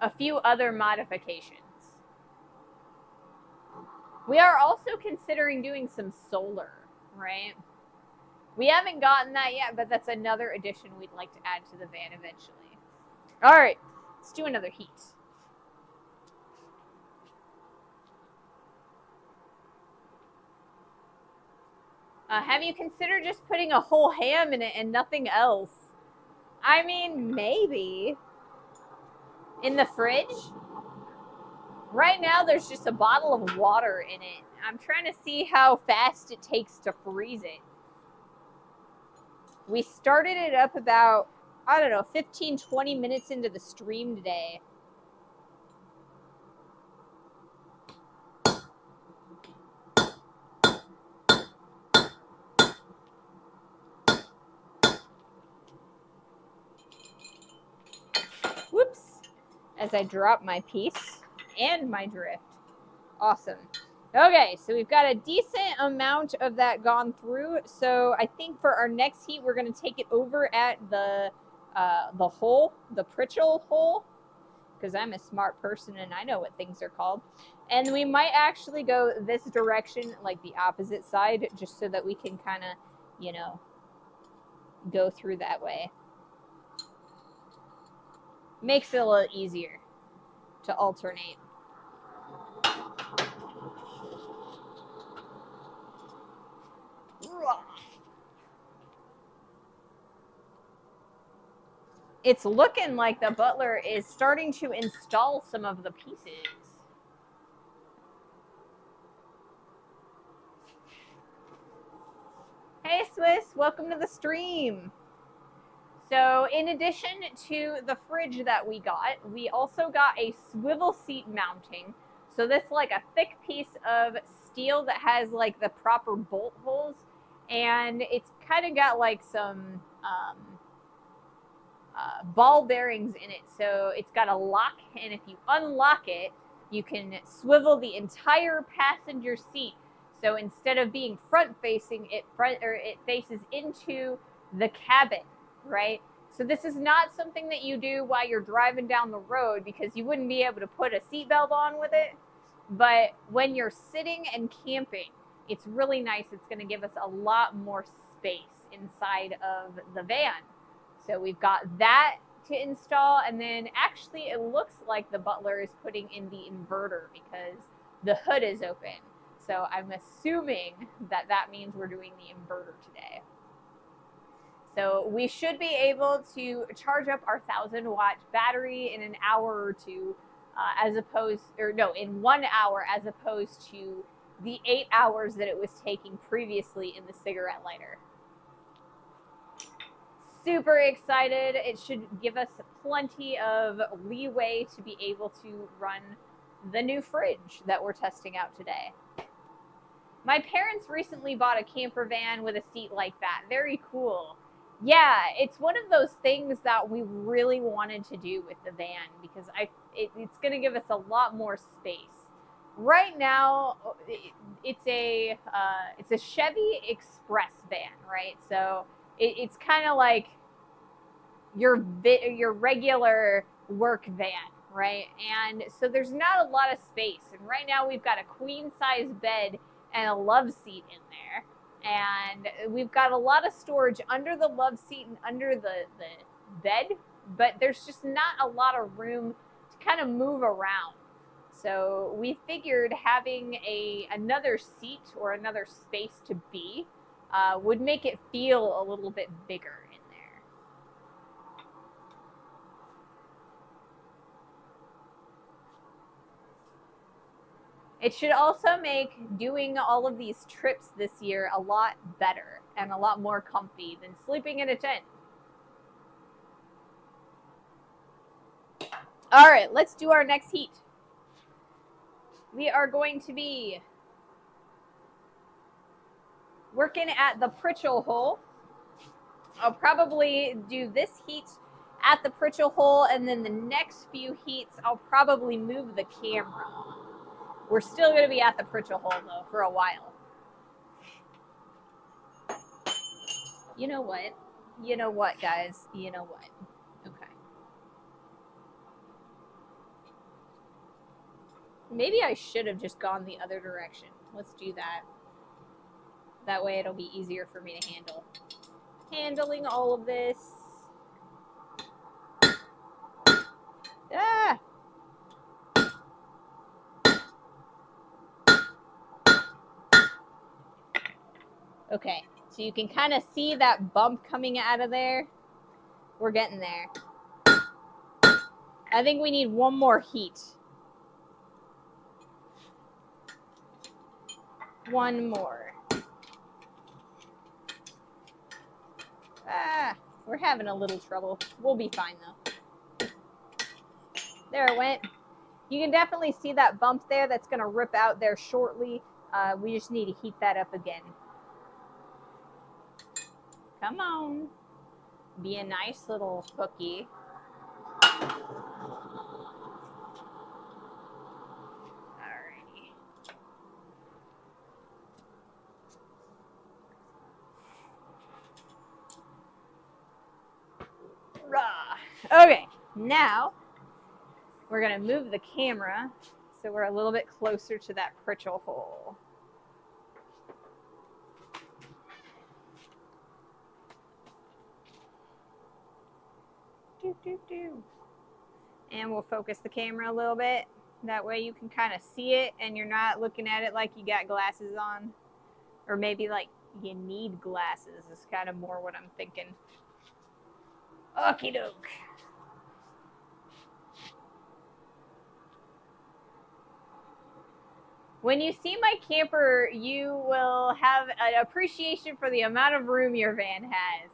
a few other modifications. We are also considering doing some solar, right? We haven't gotten that yet, but that's another addition we'd like to add to the van eventually. All right, let's do another heat. Have you considered just putting a whole ham in it and nothing else? I mean, maybe. In the fridge? Right now, there's just a bottle of water in it. I'm trying to see how fast it takes to freeze it. We started it up about, I don't know, 15, 20 minutes into the stream today. Whoops. As I drop my piece and my drift. Awesome. Okay, so we've got a decent amount of that gone through. So I think for our next heat, we're going to take it over at the hole, the Pritchell hole, because I'm a smart person and I know what things are called. And we might actually go this direction, like the opposite side, just so that we can kind of, you know, go through that way. Makes it a little easier to alternate. It's looking like the butler is starting to install some of the pieces. Hey, Swiss, welcome to the stream. So in addition to the fridge that we also got a swivel seat mounting. So this is like a thick piece of steel that has like the proper bolt holes, and it's kind of got like some ball bearings in it. So it's got a lock, and if you unlock it, you can swivel the entire passenger seat. So instead of being front facing, it faces into the cabin, right? So this is not something that you do while you're driving down the road, because you wouldn't be able to put a seatbelt on with it. But when you're sitting and camping, it's really nice. It's going to give us a lot more space inside of the van. So we've got that to install, and then actually it looks like the butler is putting in the inverter because the hood is open. So I'm assuming that that means we're doing the inverter today. So we should be able to charge up our 1,000-watt battery in an hour or two, in 1 hour, as opposed to the 8 hours that it was taking previously in the cigarette lighter. Super excited. It should give us plenty of leeway to be able to run the new fridge that we're testing out today. My parents recently bought a camper van with a seat like that. Very cool. Yeah, it's one of those things that we really wanted to do with the van, because it's going to give us a lot more space. Right now, it's a Chevy Express van, right? So it's kind of like your regular work van, right? And so there's not a lot of space. And right now we've got a queen size bed and a love seat in there. And we've got a lot of storage under the love seat and under the bed, but there's just not a lot of room to kind of move around. So we figured having another seat or another space to be would make it feel a little bit bigger in there. It should also make doing all of these trips this year a lot better and a lot more comfy than sleeping in a tent. All right, let's do our next heat. We are going to be working at the Pritchell hole. I'll probably do this heat at the Pritchell hole, and then the next few heats I'll probably move the camera. We're still going to be at the Pritchell hole, though, for a while. You know what? You know what, guys? You know what? Okay. Maybe I should have just gone the other direction. Let's do that. That way it'll be easier for me to handle. Handling all of this. Ah! Okay, so you can kind of see that bump coming out of there. We're getting there. I think we need one more heat. One more. Ah, we're having a little trouble. We'll be fine, though. There it went. You can definitely see that bump there. That's going to rip out there shortly. We just need to heat that up again. Come on. Be a nice little hooky. Alrighty. Rah. Okay, now we're going to move the camera so we're a little bit closer to that Pritchell hole. And we'll focus the camera a little bit. That way you can kind of see it and you're not looking at it like you got glasses on. Or maybe like you need glasses is kind of more what I'm thinking. Okie doke. When you see my camper, you will have an appreciation for the amount of room your van has.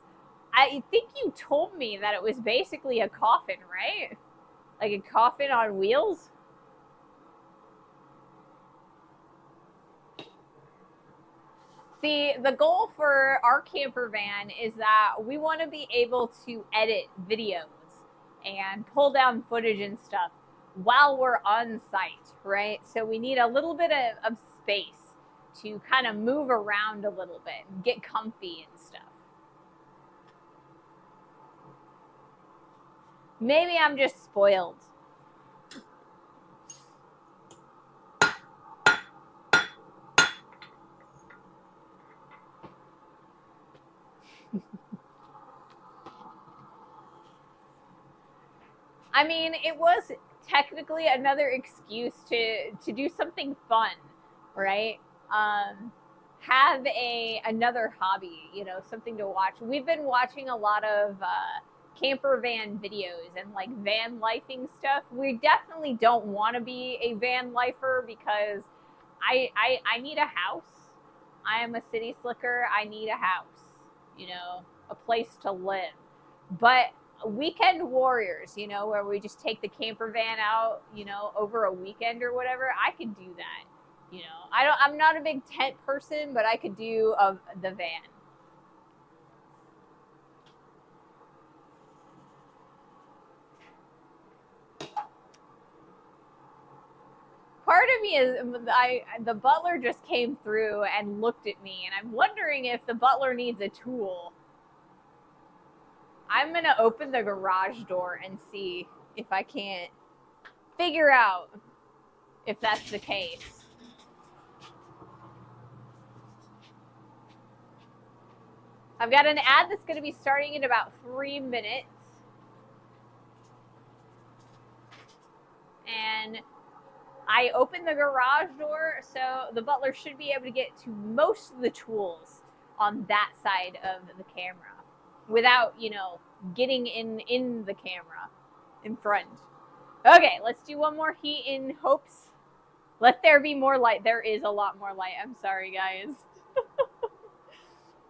I think you told me that it was basically a coffin, right? Like a coffin on wheels? See, the goal for our camper van is that we want to be able to edit videos and pull down footage and stuff while we're on site, right? So we need a little bit of space to kind of move around a little bit and get comfy and stuff. Maybe I'm just spoiled. I mean, it was technically another excuse to do something fun, right? Have another hobby, you know, something to watch. We've been watching a lot of camper van videos and like van lifing stuff. We definitely don't want to be a van lifer because I need a house. I am a city slicker. I need a house, you know, a place to live. But weekend warriors, you know, where we just take the camper van out, you know, over a weekend or whatever, I could do that. You know, I'm not a big tent person, but I could do the van. Part of me is the butler just came through and looked at me, and I'm wondering if the butler needs a tool. I'm gonna open the garage door and see if I can't figure out if that's the case. I've got an ad that's going to be starting in about 3 minutes. And I opened the garage door, so the butler should be able to get to most of the tools on that side of the camera without, you know, getting in the camera in front. Okay, let's do one more heat in hopes. Let there be more light. There is a lot more light. I'm sorry, guys.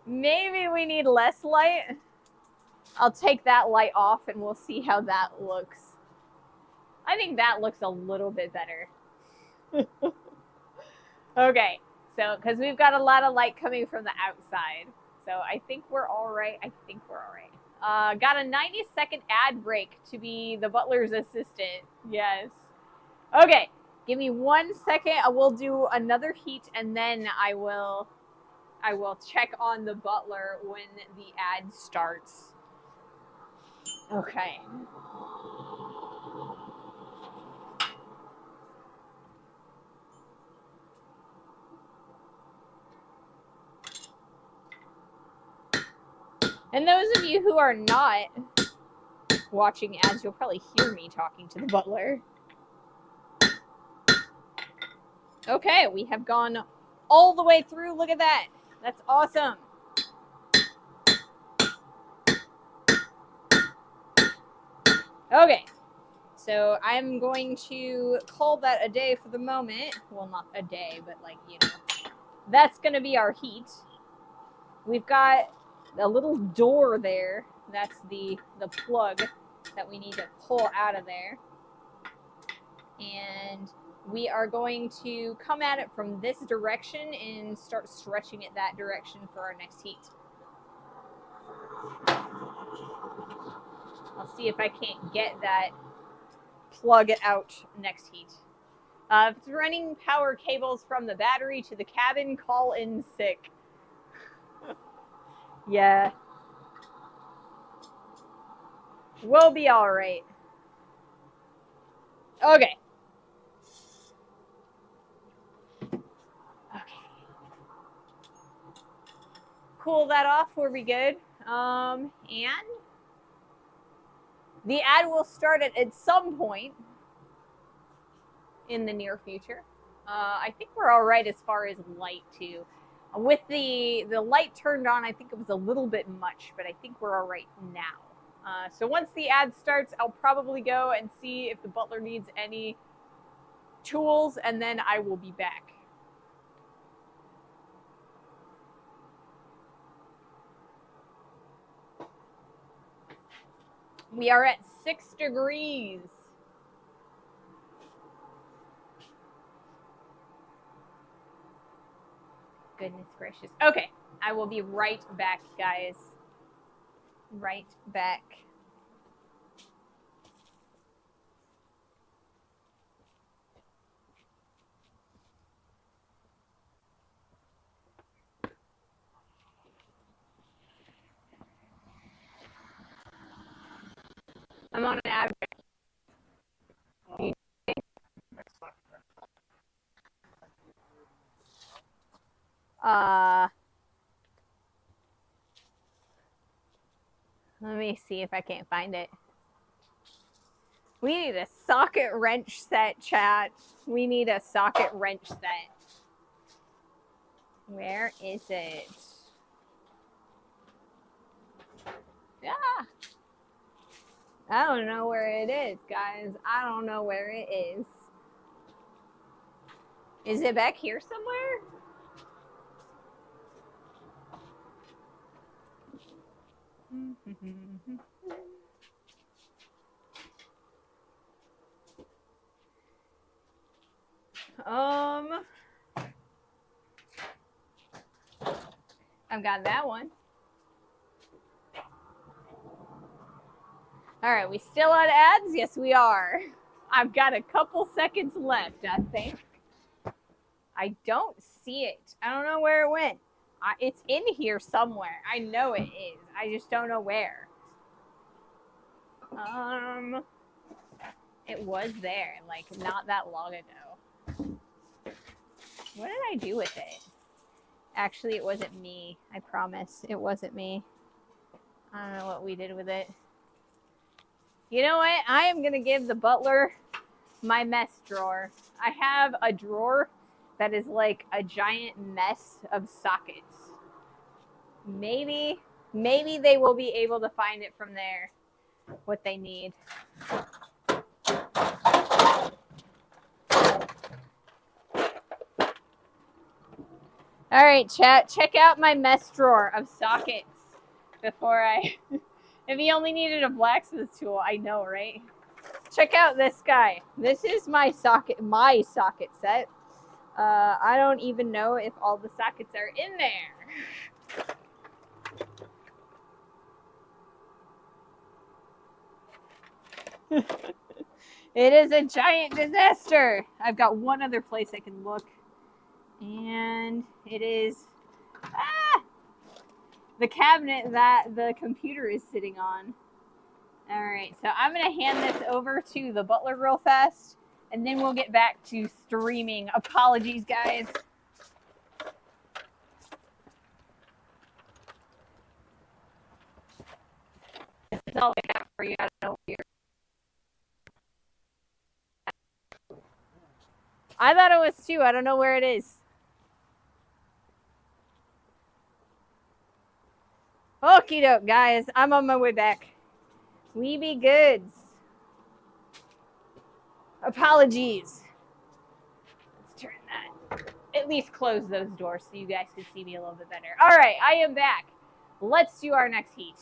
Maybe we need less light. I'll take that light off and we'll see how that looks. I think that looks a little bit better. Okay, so because we've got a lot of light coming from the outside. So I think we're all right. Got a 90-second ad break to be the butler's assistant. Yes. Okay, give me 1 second. I will do another heat and then I will check on the butler when the ad starts. Okay. And those of you who are not watching ads, you'll probably hear me talking to the butler. Okay, we have gone all the way through. Look at that. That's awesome. Okay, so I'm going to call that a day for the moment. Well, not a day, but like, you know, that's going to be our heat. We've got a little door there. That's the plug that we need to pull out of there. And we are going to come at it from this direction and start stretching it that direction for our next heat. I'll see if I can't get that plug out next heat. If it's running power cables from the battery to the cabin, call in sick. Yeah. We'll be all right. Okay. Cool that off. We'll be good. And the ad will start at some point in the near future. I think we're all right as far as light too. With the light turned on, I think it was a little bit much, but I think we're all right now. So once the ad starts, I'll probably go and see if the butler needs any tools, and then I will be back. We are at 6 degrees. Goodness gracious. Okay, I will be right back, guys. Right back. I'm on an average. Let me see if I can't find it. We need a socket wrench set, chat. We need a socket wrench set. Where is it? Yeah. I don't know where it is, guys. I don't know where it is. Is it back here somewhere? I've got that one. All right, we still on ads? Yes, we are. I've got a couple seconds left, I think. I don't see it. I don't know where it went. It's in here somewhere. I know it is. I just don't know where. It was there, like, not that long ago. What did I do with it? Actually, it wasn't me. I promise. It wasn't me. I don't know what we did with it. You know what? I am going to give the butler my mess drawer. I have a drawer that is like a giant mess of sockets. Maybe they will be able to find it from there, what they need. All right, chat, check out my mess drawer of sockets before I, if you only needed a blacksmith tool, I know, right? Check out this guy. This is my socket set. I don't even know if all the sockets are in there. It is a giant disaster. I've got one other place I can look. And it is the cabinet that the computer is sitting on. All right, so I'm going to hand this over to the butler real fast, and then we'll get back to streaming. Apologies, guys. This is all I got for you. I don't know here. I thought it was too. I don't know where it is. Okie doke, guys. I'm on my way back. We be goods. Apologies. Let's turn that. At least close those doors so you guys can see me a little bit better. All right, I am back. Let's do our next heat.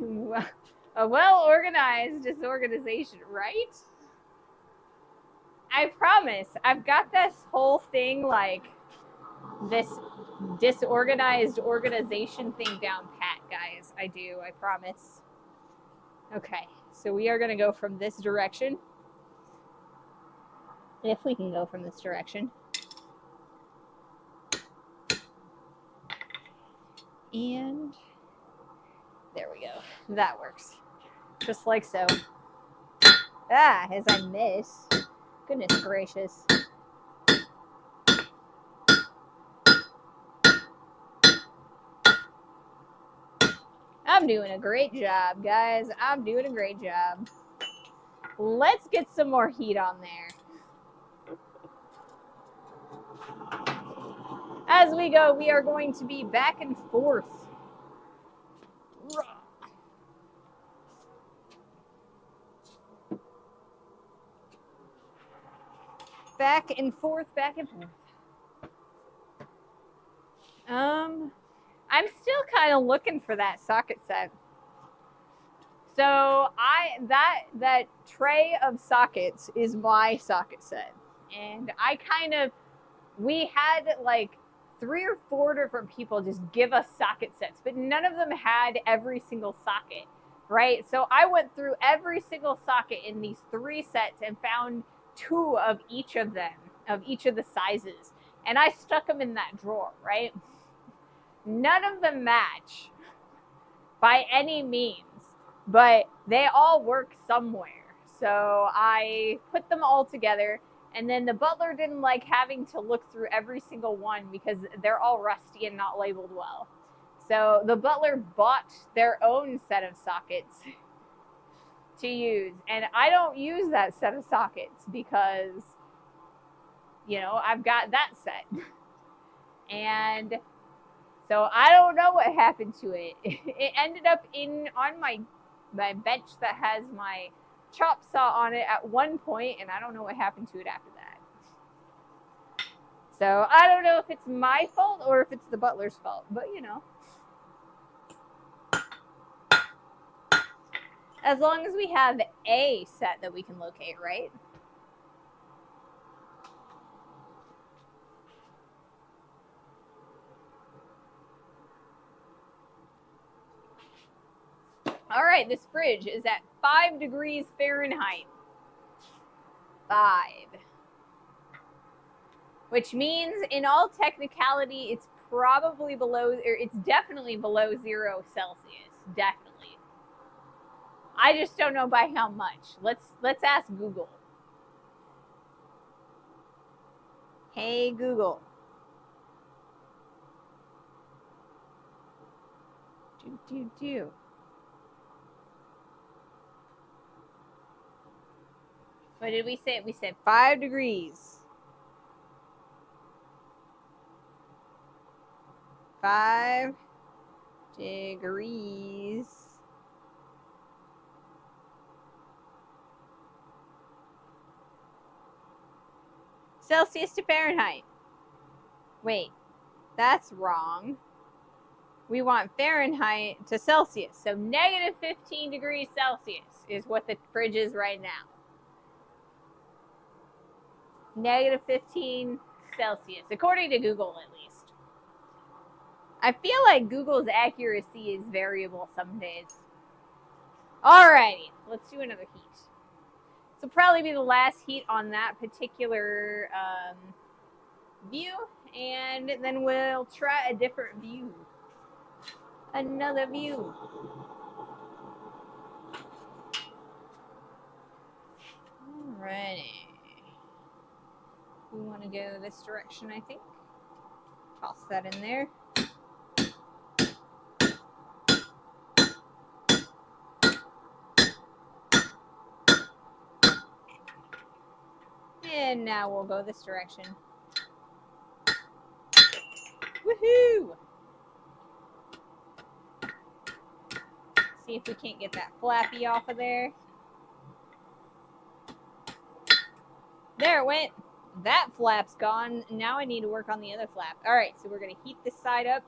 A well-organized disorganization, right? I promise. I've got this whole thing, like, this disorganized organization thing down pat, guys. I do. I promise. Okay, so we are going to go from this direction. If we can go from this direction. And there we go. That works. Just like so. As I miss. Goodness gracious. I'm doing a great job, guys. I'm doing a great job. Let's get some more heat on there. As we go, we are going to be back and forth. Back and forth, back and forth. I'm still kind of looking for that socket set. So that tray of sockets is my socket set. And we had like 3 or 4 different people just give us socket sets, but none of them had every single socket, right? So I went through every single socket in these 3 sets and found 2 of each of them, of each of the sizes. And I stuck them in that drawer, right? None of them match by any means, but they all work somewhere. So I put them all together, and then the butler didn't like having to look through every single one because they're all rusty and not labeled well. So the butler bought their own set of sockets to use, and I don't use that set of sockets because, you know, I've got that set. And so I don't know what happened to it. It ended up on my bench that has my chop saw on it at one point, and I don't know what happened to it after that. So I don't know if it's my fault or if it's the butler's fault, but you know. As long as we have a set that we can locate, right? All right, this fridge is at 5 degrees Fahrenheit. 5. Which means in all technicality, it's probably below, or it's definitely below 0 Celsius. Definitely. I just don't know by how much. Let's ask Google. Hey Google. Do. What did we say? We said 5 degrees. 5 degrees. Celsius to Fahrenheit. Wait, that's wrong. We want Fahrenheit to Celsius. So negative 15 degrees Celsius is what the fridge is right now. Negative 15 Celsius, according to Google at least. I feel like Google's accuracy is variable some days. Alrighty, let's do another heat. This will probably be the last heat on that particular view, and then we'll try a different view. Another view. Alrighty. We want to go this direction, I think. Toss that in there. And now we'll go this direction. Woohoo! See if we can't get that flappy off of there. There it went. That flap's gone. Now I need to work on the other flap. All right, so we're going to heat this side up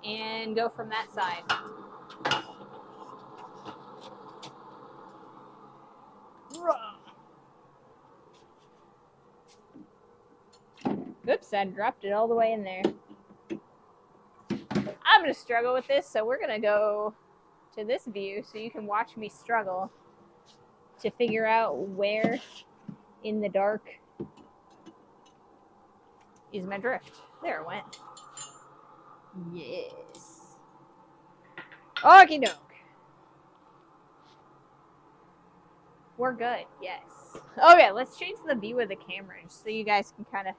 and go from that side. Oops, I dropped it all the way in there. I'm going to struggle with this, so we're going to go to this view so you can watch me struggle to figure out where in the dark is my drift. There it went. Yes. Okie doke. We're good, yes. Okay, let's change the view of the camera just so you guys can kind of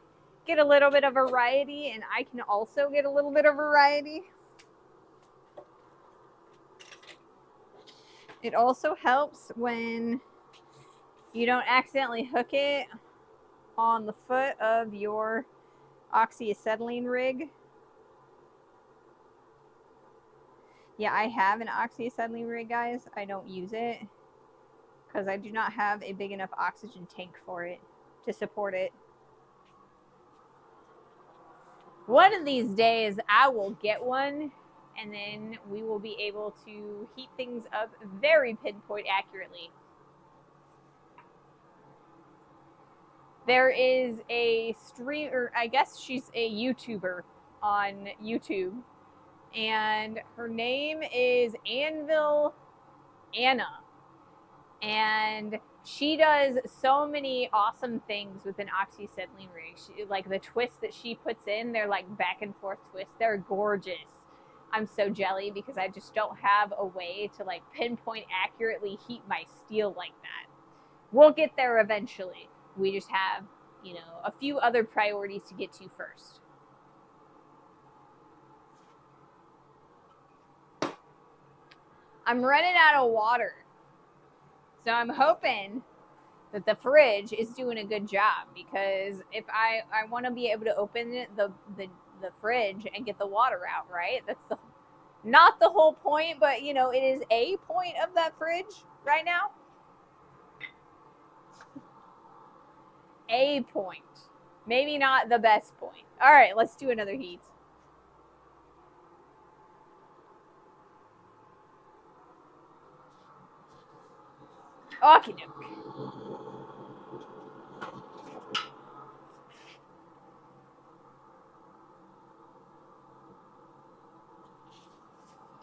get a little bit of variety, and I can also get a little bit of variety. It also helps when you don't accidentally hook it on the foot of your oxyacetylene rig. Yeah, I have an oxyacetylene rig, guys. I don't use it because I do not have a big enough oxygen tank for it to support it. One of these days, I will get one and then we will be able to heat things up very pinpoint accurately. There is a streamer, I guess she's a YouTuber on YouTube, and her name is Anvil Anna, and she does so many awesome things with an oxyacetylene rig. Like the twists that she puts in, they're like back and forth twists. They're gorgeous. I'm so jelly because I just don't have a way to like pinpoint accurately heat my steel like that. We'll get there eventually. We just have, you know, a few other priorities to get to first. I'm running out of water. So I'm hoping that the fridge is doing a good job, because if I want to be able to open the fridge and get the water out, right? That's not the whole point, but you know, it is a point of that fridge right now. A point. Maybe not the best point. All right, let's do another heat. Okie doke.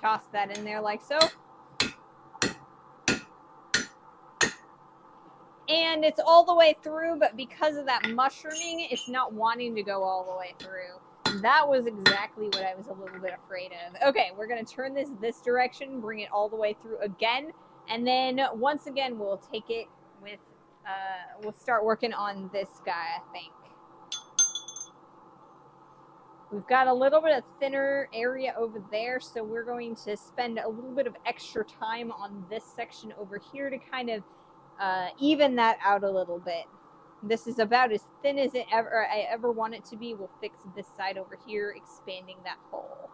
Toss that in there like so. And it's all the way through, but because of that mushrooming, it's not wanting to go all the way through. That was exactly what I was a little bit afraid of. Okay, we're going to turn this direction, bring it all the way through again, and then once again, we'll take it with, we'll start working on this guy, I think. We've got a little bit of thinner area over there, so we're going to spend a little bit of extra time on this section over here to kind of even that out a little bit. This is about as thin as I ever want it to be. We'll fix this side over here, expanding that hole.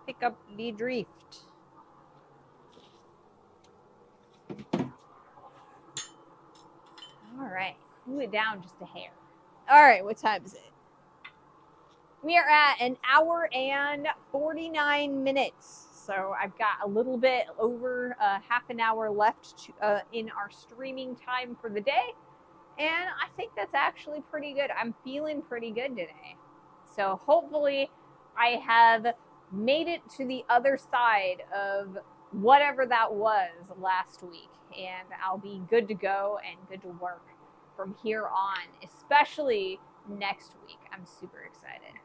Pick up the drift. All right, cool it down just a hair. All right, what time is it? We are at 1 hour and 49 minutes. So I've got a little bit over half an hour left in our streaming time for the day. And I think that's actually pretty good. I'm feeling pretty good today. So hopefully I have made it to the other side of whatever that was last week. And I'll be good to go and good to work from here on, especially next week. I'm super excited.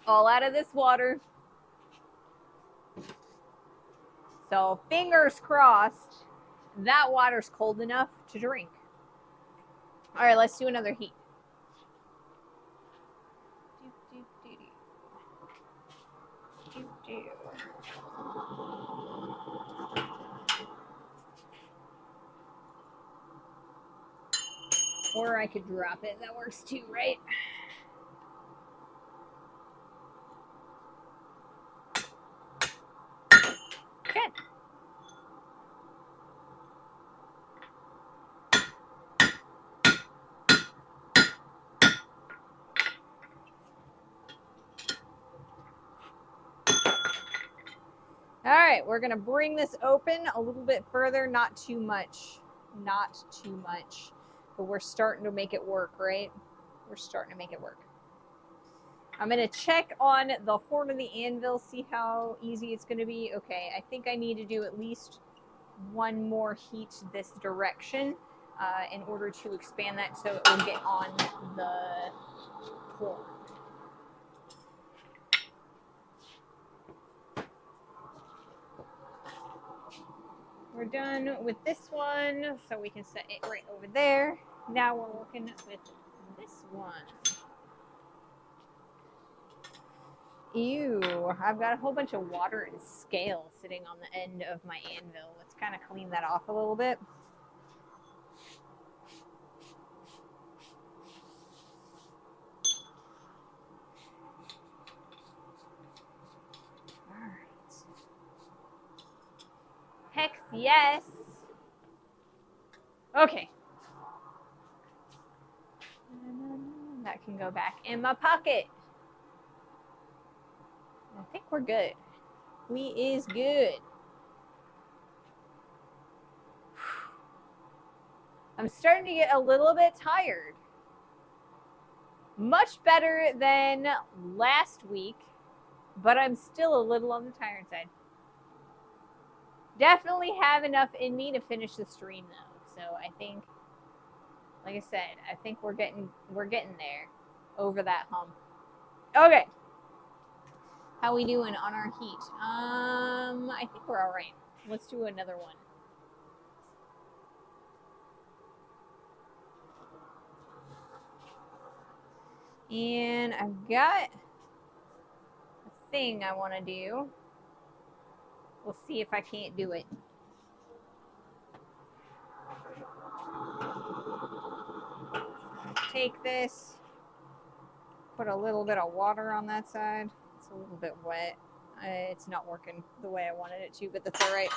All out of this water. So fingers crossed that water's cold enough to drink. All right, let's do another heat. Or I could drop it. That works too, right? Okay. All right, we're gonna bring this open a little bit further, not too much, but we're starting to make it work, right? We're starting to make it work. I'm gonna check on the horn of the anvil, see how easy it's gonna be. Okay, I think I need to do at least one more heat this direction in order to expand that so it will get on the horn. We're done with this one, so we can set it right over there. Now we're working with this one. Ew, I've got a whole bunch of water and scale sitting on the end of my anvil. Let's kind of clean that off a little bit. All right. Hex yes. Okay. That can go back in my pocket. I think we're good. We is good. I'm starting to get a little bit tired. Much better than last week, but I'm still a little on the tired side. Definitely have enough in me to finish the stream though. So I think, like I said, I think we're getting there, over that hump. Okay. How we doing on our heat? I think we're all right. Let's do another one. And I've got a thing I want to do. We'll see if I can't do it. Take this, put a little bit of water on that side. It's a little bit wet. It's not working the way I wanted it to, but that's all right.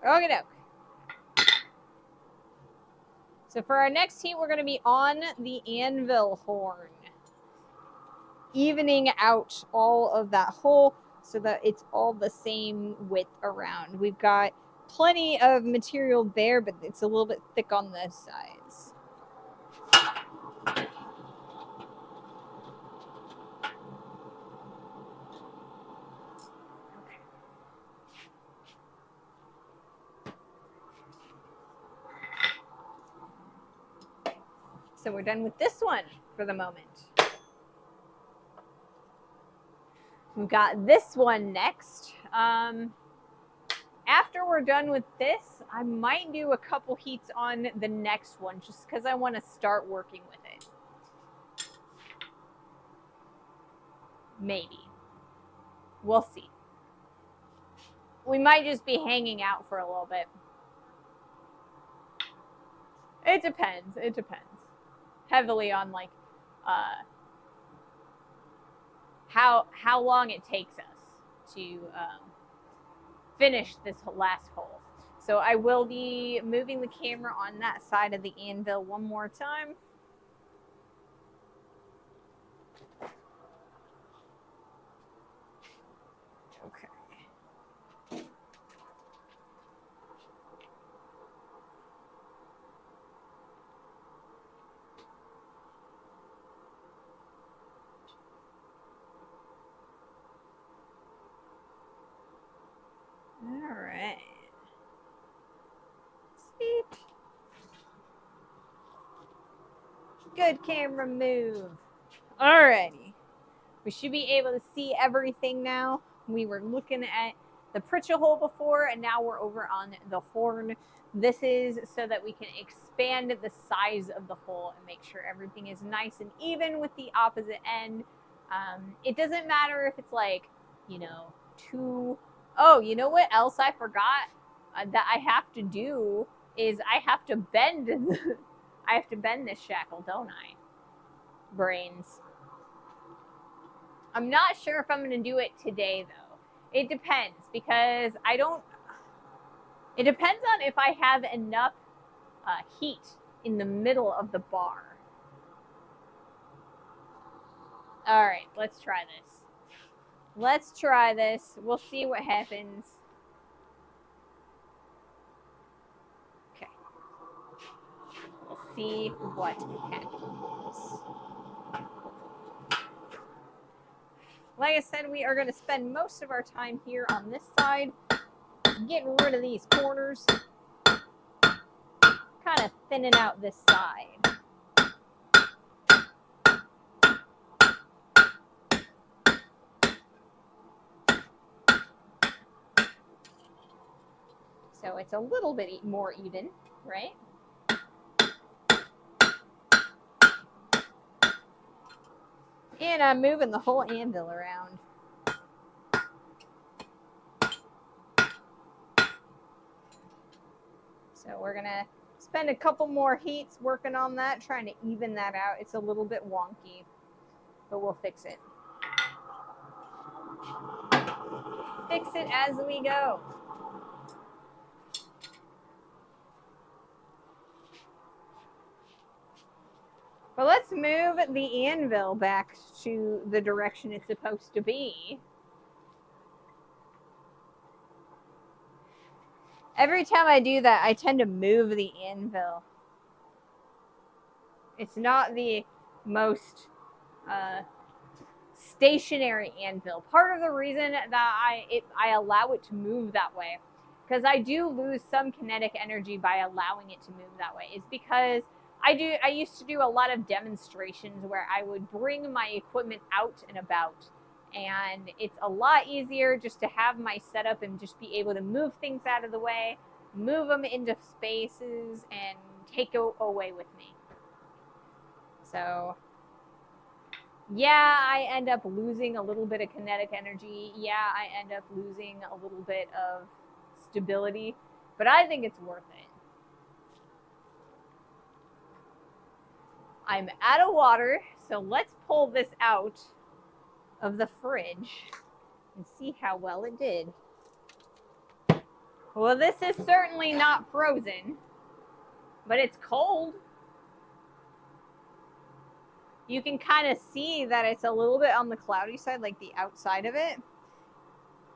Okie doke. So for our next heat, we're going to be on the anvil horn, evening out all of that hole so that it's all the same width around. We've got plenty of material there, but it's a little bit thick on the sides. So we're done with this one for the moment. We've got this one next. After we're done with this, I might do a couple heats on the next one just because I want to start working with it. Maybe. We'll see. We might just be hanging out for a little bit. It depends. It depends. Heavily on like how long it takes us to finish this last hole. So I will be moving the camera on that side of the anvil one more time. Okay. All right. Sweet. Good camera move. Alrighty. We should be able to see everything now. We were looking at the pritcha hole before, and now we're over on the horn. This is so that we can expand the size of the hole and make sure everything is nice and even with the opposite end. It doesn't matter if it's like, you know, oh, you know what else I forgot that I have to do is I have to bend I have to bend this shackle, don't I? Brains. I'm not sure if I'm going to do it today, though. It depends, because it depends on if I have enough heat in the middle of the bar. All right, let's try this. Let's try this. We'll see what happens. Okay. We'll see what happens. Like I said, we are going to spend most of our time here on this side, getting rid of these corners, kind of thinning out this side. So it's a little bit more even, right? And I'm moving the whole anvil around. So we're gonna spend a couple more heats working on that, trying to even that out. It's a little bit wonky, but we'll fix it. Fix it as we go. But let's move the anvil back to the direction it's supposed to be. Every time I do that, I tend to move the anvil. It's not the most stationary anvil. Part of the reason that I allow it to move that way, because I do lose some kinetic energy by allowing it to move that way, is because I used to do a lot of demonstrations where I would bring my equipment out and about, and it's a lot easier just to have my setup and just be able to move things out of the way, move them into spaces, and take it away with me. So yeah, I end up losing a little bit of kinetic energy. Yeah, I end up losing a little bit of stability, but I think it's worth it. I'm out of water, so let's pull this out of the fridge and see how well it did. Well, this is certainly not frozen, but it's cold. You can kind of see that it's a little bit on the cloudy side, like the outside of it.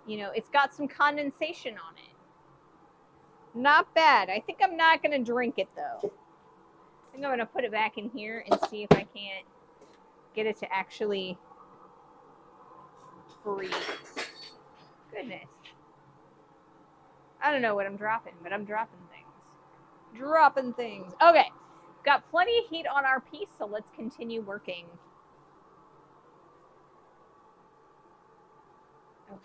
You know, it's got some condensation on it. Not bad. I think I'm not going to drink it, though. I think I'm going to put it back in here and see if I can't get it to actually freeze. Goodness. I don't know what I'm dropping, but I'm dropping things. Dropping things. Okay. Got plenty of heat on our piece, so let's continue working. Okay.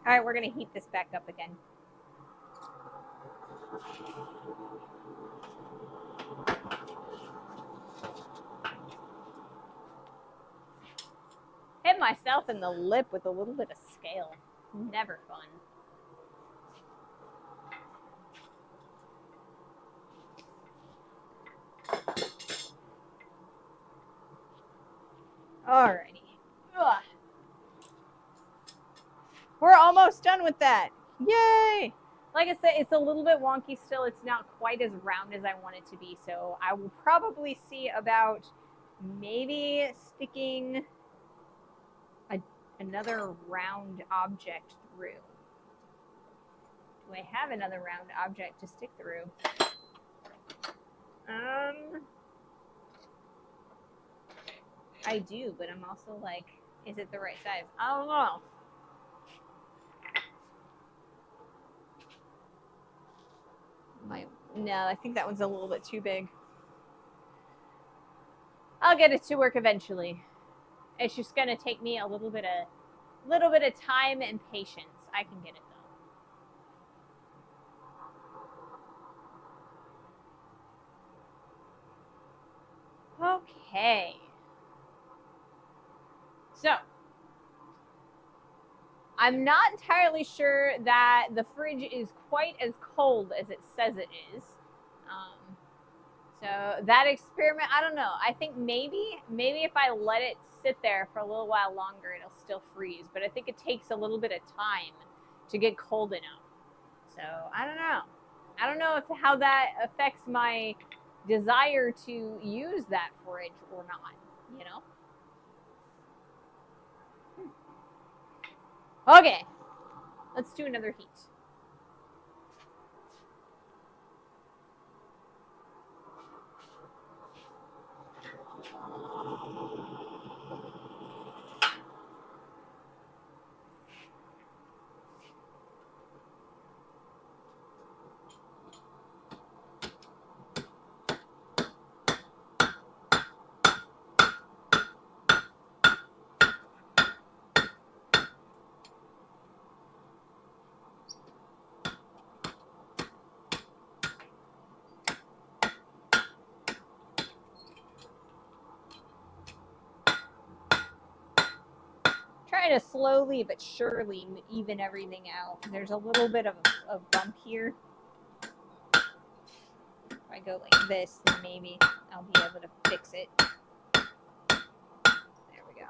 All right, we're going to heat this back up again. Hit myself in the lip with a little bit of scale. Never fun. Alrighty. Ugh. We're almost done with that. Yay! Like I said, it's a little bit wonky still. It's not quite as round as I want it to be. So I will probably see about maybe sticking another round object through. Do I have another round object to stick through? I do, but I'm also like, is it the right size? I don't know. No, I think that one's a little bit too big. I'll get it to work eventually. It's just gonna take me a little bit of time and patience. I can get it though. Okay. So I'm not entirely sure that the fridge is quite as cold as it says it is. So that experiment, I don't know. I think maybe if I let it sit there for a little while longer, it'll still freeze. But I think it takes a little bit of time to get cold enough. So I don't know. I don't know how that affects my desire to use that fridge or not, you know? Okay, let's do another heat. Trying to slowly but surely even everything out. There's a little bit of a bump here. If I go like this, then maybe I'll be able to fix it. There we go.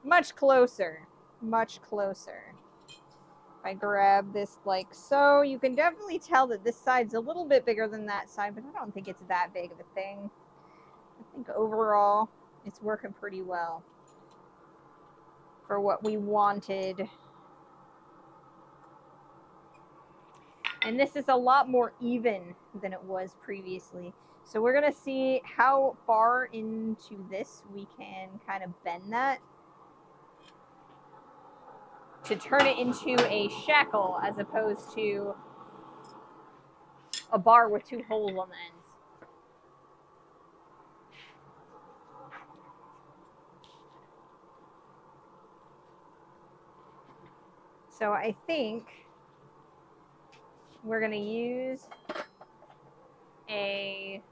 Much closer. Much closer. If I grab this like so, you can definitely tell that this side's a little bit bigger than that side, but I don't think it's that big of a thing. I think overall it's working pretty well for what we wanted. And this is a lot more even than it was previously. So we're going to see how far into this we can kind of bend that to turn it into a shackle as opposed to a bar with two holes on the ends. So I think we're going to use a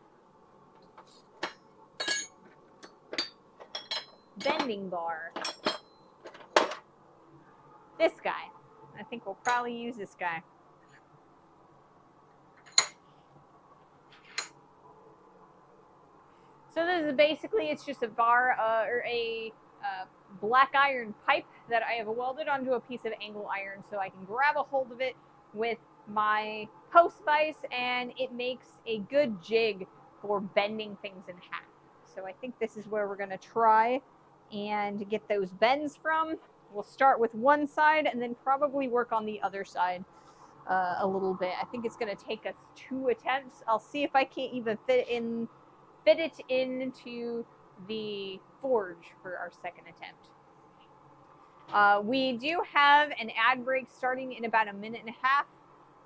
bending bar. This guy. I think we'll probably use this guy. So this is basically, it's just a bar or a black iron pipe that I have welded onto a piece of angle iron so I can grab a hold of it with my post vise and it makes a good jig for bending things in half. So I think this is where we're going to try and get those bends from. We'll start with one side and then probably work on the other side a little bit. I think it's going to take us 2 attempts. I'll see if I can't even fit it into the forge for our second attempt. We do have an ad break starting in about 1.5 minutes.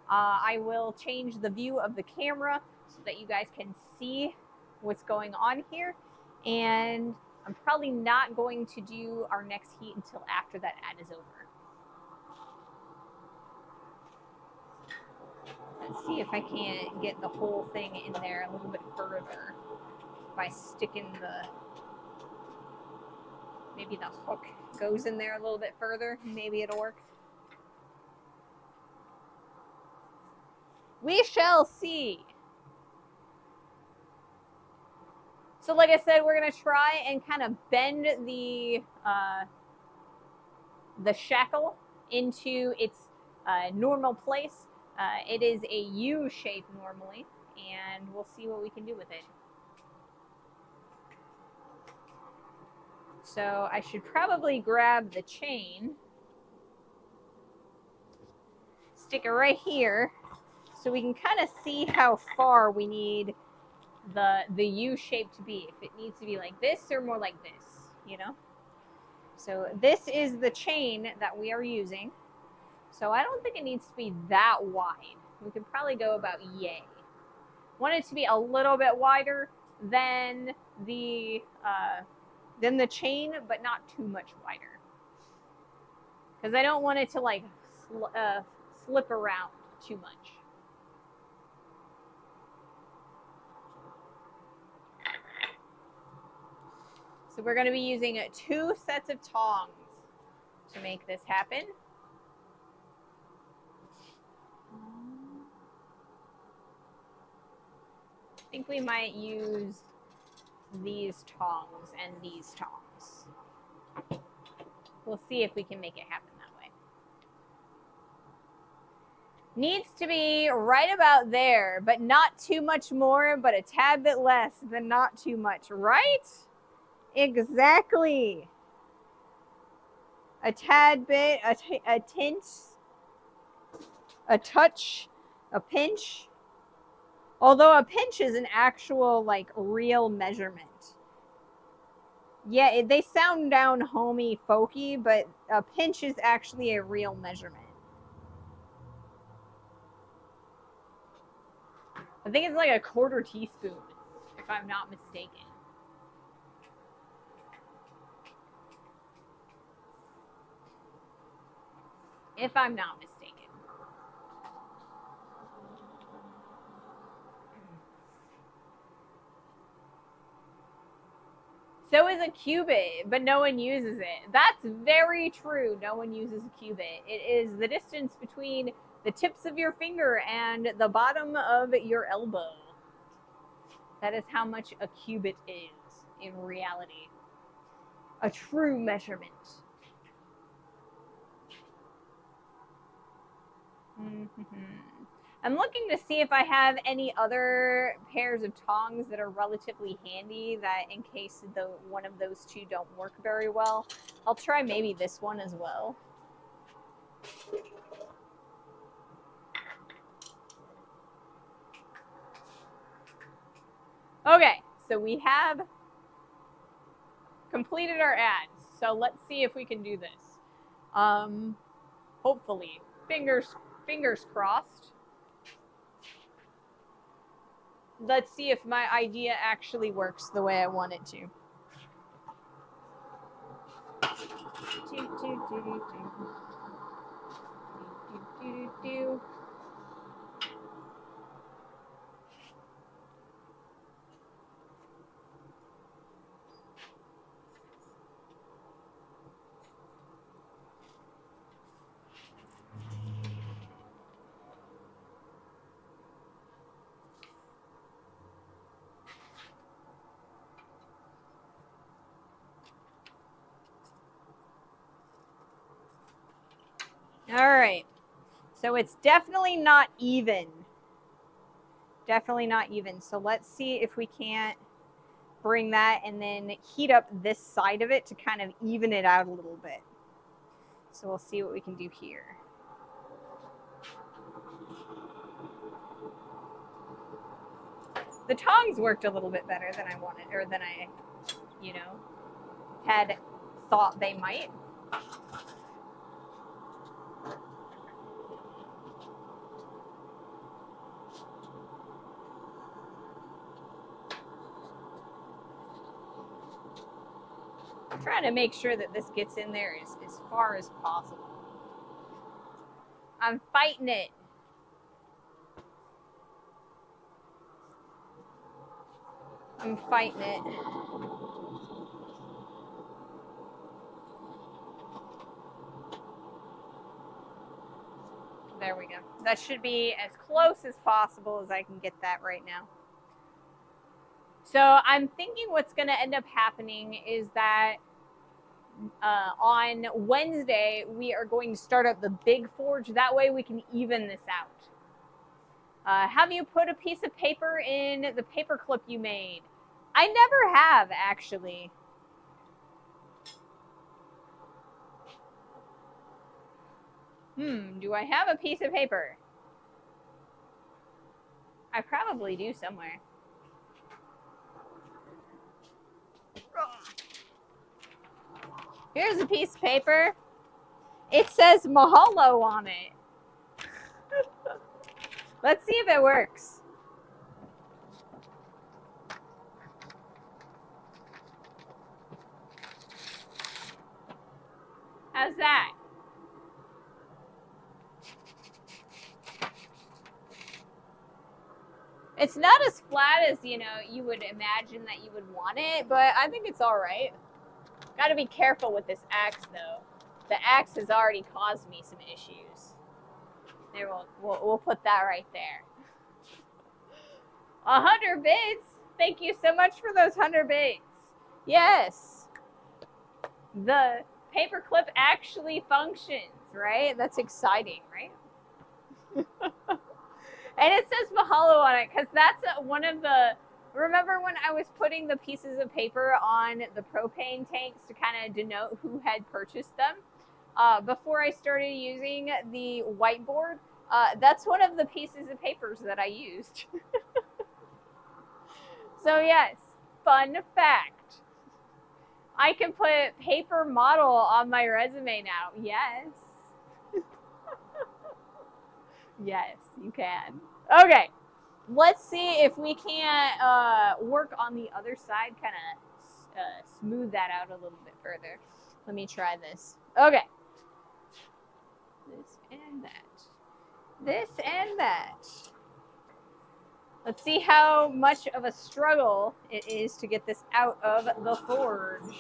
I will change the view of the camera so that you guys can see what's going on here. And I'm probably not going to do our next heat until after that ad is over. Let's see if I can't get the whole thing in there a little bit further by sticking maybe the hook goes in there a little bit further. Maybe it'll work. We shall see. So like I said, we're going to try and kind of bend the shackle into its normal place. It is a U shape normally, and we'll see what we can do with it. So I should probably grab the chain, stick it right here, so we can kind of see how far we need the U shape to be. If it needs to be like this or more like this, you know? So this is the chain that we are using. So I don't think it needs to be that wide. We could probably go about yay. Want it to be a little bit wider than the chain, but not too much wider. Because I don't want it to like slip around too much. So we're going to be using 2 sets of tongs. to make this happen. I think we might use these tongs and these tongs. We'll see if we can make it happen that way. Needs to be right about there, but not too much more, but a tad bit less than not too much, right? Exactly. A tad bit, a tinge, a touch, a pinch. Although a pinch is an actual, like, real measurement. Yeah, they sound down homey, folky, but a pinch is actually a real measurement. I think it's like a quarter teaspoon, if I'm not mistaken. If I'm not mistaken. So is a cubit, but no one uses it. That's very true. No one uses a cubit. It is the distance between the tips of your finger and the bottom of your elbow. That is how much a cubit is in reality. A true measurement. I'm looking to see if I have any other pairs of tongs that are relatively handy, that in case one of those two don't work very well, I'll try maybe this one as well. Okay, so we have completed our ads. So let's see if we can do this. Hopefully, fingers crossed. Let's see if my idea actually works the way I want it to. All right, so it's definitely not even. Definitely not even. So let's see if we can't bring that and then heat up this side of it to kind of even it out a little bit. So we'll see what we can do here. The tongs worked a little bit better than I wanted, or than I, had thought they might. I'm trying to make sure that this gets in there as far as possible. I'm fighting it. I'm fighting it. There we go. That should be as close as possible as I can get that right now. So I'm thinking what's going to end up happening is that on Wednesday, we are going to start up the big forge. That way we can even this out. Have you put a piece of paper in the paper clip you made? I never have, actually. Do I have a piece of paper? I probably do somewhere. Here's a piece of paper. It says mahalo on it. Let's see if it works. How's that? It's not as flat as, you would imagine that you would want it, but I think it's all right. Got to be careful with this axe, though. The axe has already caused me some issues. There, we'll put that right there. 100 bits. Thank you so much for those 100 bits. Yes. The paperclip actually functions, right? That's exciting, right? And it says mahalo on it because that's one of the, remember when I was putting the pieces of paper on the propane tanks to kind of denote who had purchased them? Before I started using the whiteboard, that's one of the pieces of papers that I used. So yes, fun fact. I can put paper model on my resume now. Yes. Yes, you can. Okay. Let's see if we can't work on the other side, kind of smooth that out a little bit further. Let me try this. Okay. This and that. This and that. Let's see how much of a struggle it is to get this out of the forge.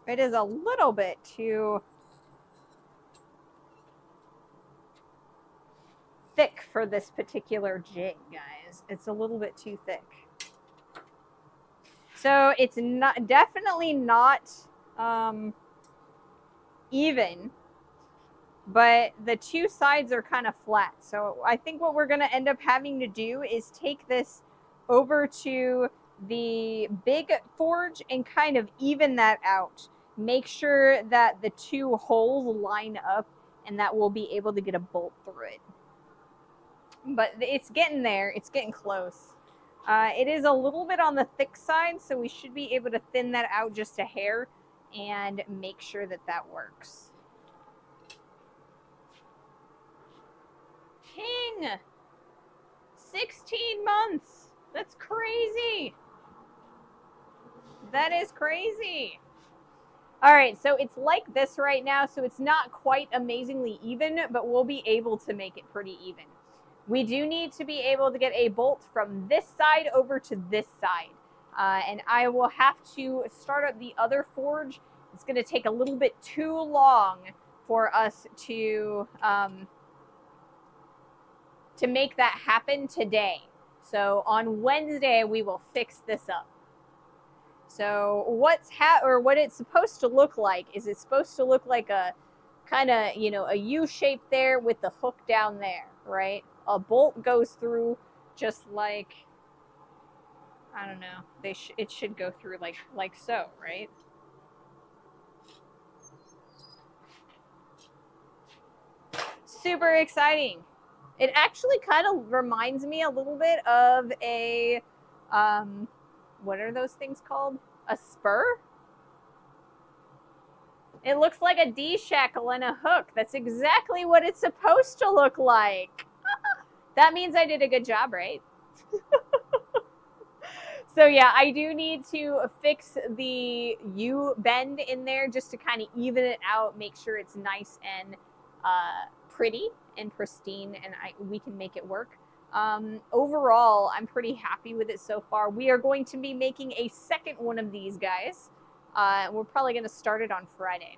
It is a little bit too thick for this particular jig, guys. It's a little bit too thick. So it's not definitely not even, but the two sides are kind of flat. So I think what we're going to end up having to do is take this over to the big forge and kind of even that out. Make sure that the two holes line up and that we'll be able to get a bolt through it. But it's getting there. It's getting close. It is a little bit on the thick side, so we should be able to thin that out just a hair and make sure that that works. King! 16 months! That's crazy! That is crazy! Alright, so it's like this right now, so it's not quite amazingly even, but we'll be able to make it pretty even. We do need to be able to get a bolt from this side over to this side. And I will have to start up the other forge. It's going to take a little bit too long for us to make that happen today. So on Wednesday, we will fix this up. So what it's supposed to look like is it's supposed to look like a kind of, a U shape there with the hook down there, right? A bolt goes through just like, I don't know, it should go through like so, right? Super exciting. It actually kind of reminds me a little bit of a, what are those things called? A spur? It looks like a D-shackle and a hook. That's exactly what it's supposed to look like. That means I did a good job, right? So yeah, I do need to fix the U bend in there just to kind of even it out, make sure it's nice and pretty and pristine, and we can make it work. Overall, I'm pretty happy with it so far. We are going to be making a second one of these guys. We're probably going to start it on Friday.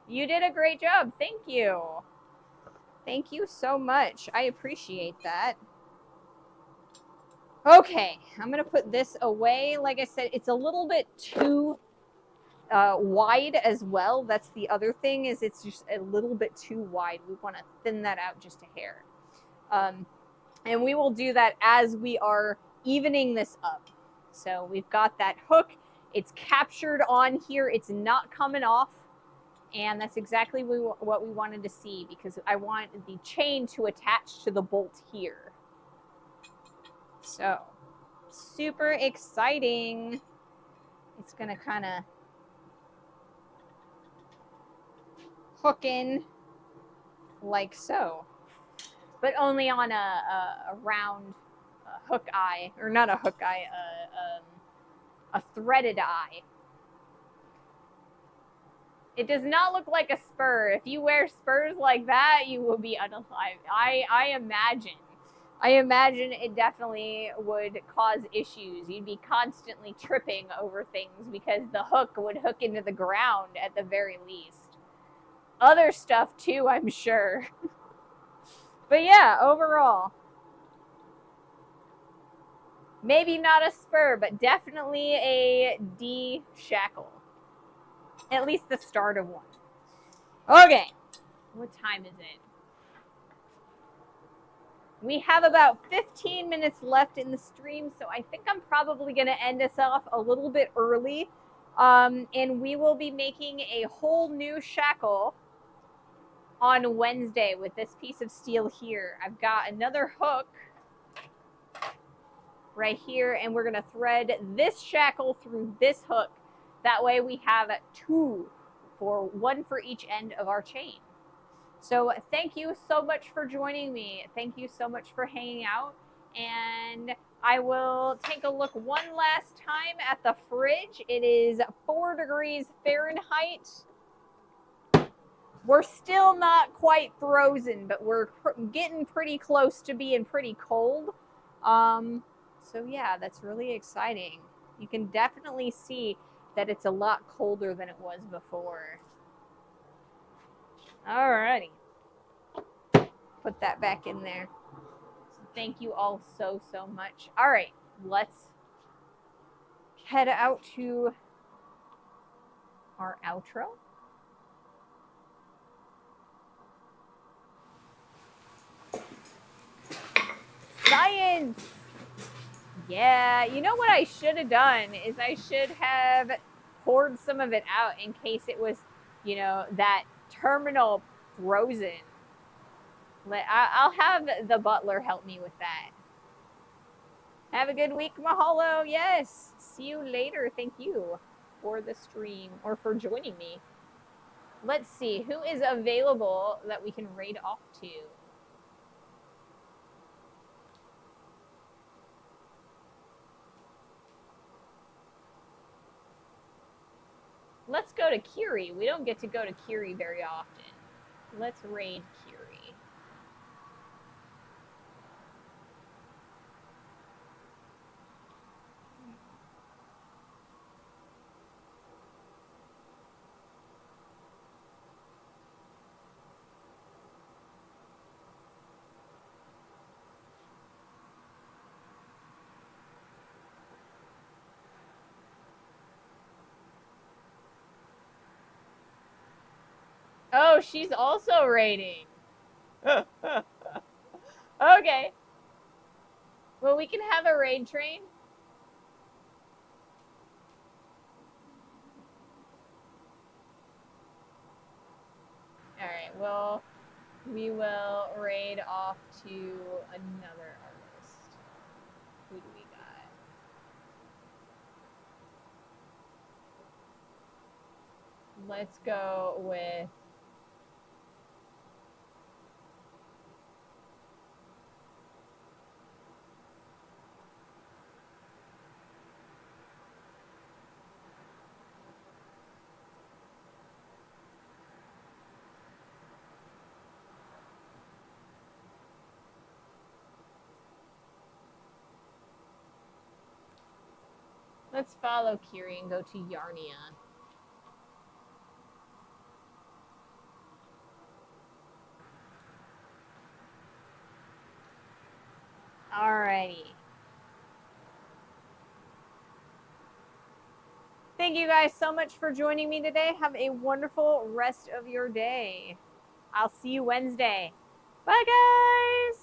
You did a great job. Thank you. Thank you so much. I appreciate that. Okay, I'm going to put this away. Like I said, it's a little bit too wide as well. That's the other thing, is it's just a little bit too wide. We want to thin that out just a hair. And we will do that as we are evening this up. So we've got that hook. It's captured on here. It's not coming off. And that's exactly what we wanted to see, because I want the chain to attach to the bolt here. So, super exciting. It's going to kind of hook in like so. But only on a round hook eye, or not a hook eye, a threaded eye. It does not look like a spur. If you wear spurs like that, you will be unalive. I imagine it definitely would cause issues. You'd be constantly tripping over things because the hook would hook into the ground at the very least. Other stuff too, I'm sure. But yeah, overall, maybe not a spur, but definitely a D shackle. At least the start of one. Okay, what time is it? We have about 15 minutes left in the stream, so I think I'm probably going to end us off a little bit early. And we will be making a whole new shackle on Wednesday with this piece of steel here. I've got another hook right here, and we're going to thread this shackle through this hook. That way we have two, one for each end of our chain. So thank you so much for joining me. Thank you so much for hanging out. And I will take a look one last time at the fridge. It is 4 degrees Fahrenheit. We're still not quite frozen, but we're getting pretty close to being pretty cold. So yeah, that's really exciting. You can definitely see that it's a lot colder than it was before. Alrighty. Put that back in there. So thank you all so much. All right, let's head out to our outro. Science! Yeah, you know what I should have done is I should have poured some of it out in case it was, you know, that terminal frozen. I'll have the butler help me with that. Have a good week, mahalo. Yes. See you later. Thank you for the stream or for joining me. Let's see who is available that we can raid off to. Let's go to Kiri. We don't get to go to Kiri very often. Let's raid Kiri. Oh, she's also raiding. Okay. Well, we can have a raid train. All right. Well, we will raid off to another artist. Who do we got? Let's go with let's follow Kiri and go to Yarnia. Alrighty. Thank you guys so much for joining me today. Have a wonderful rest of your day. I'll see you Wednesday. Bye, guys.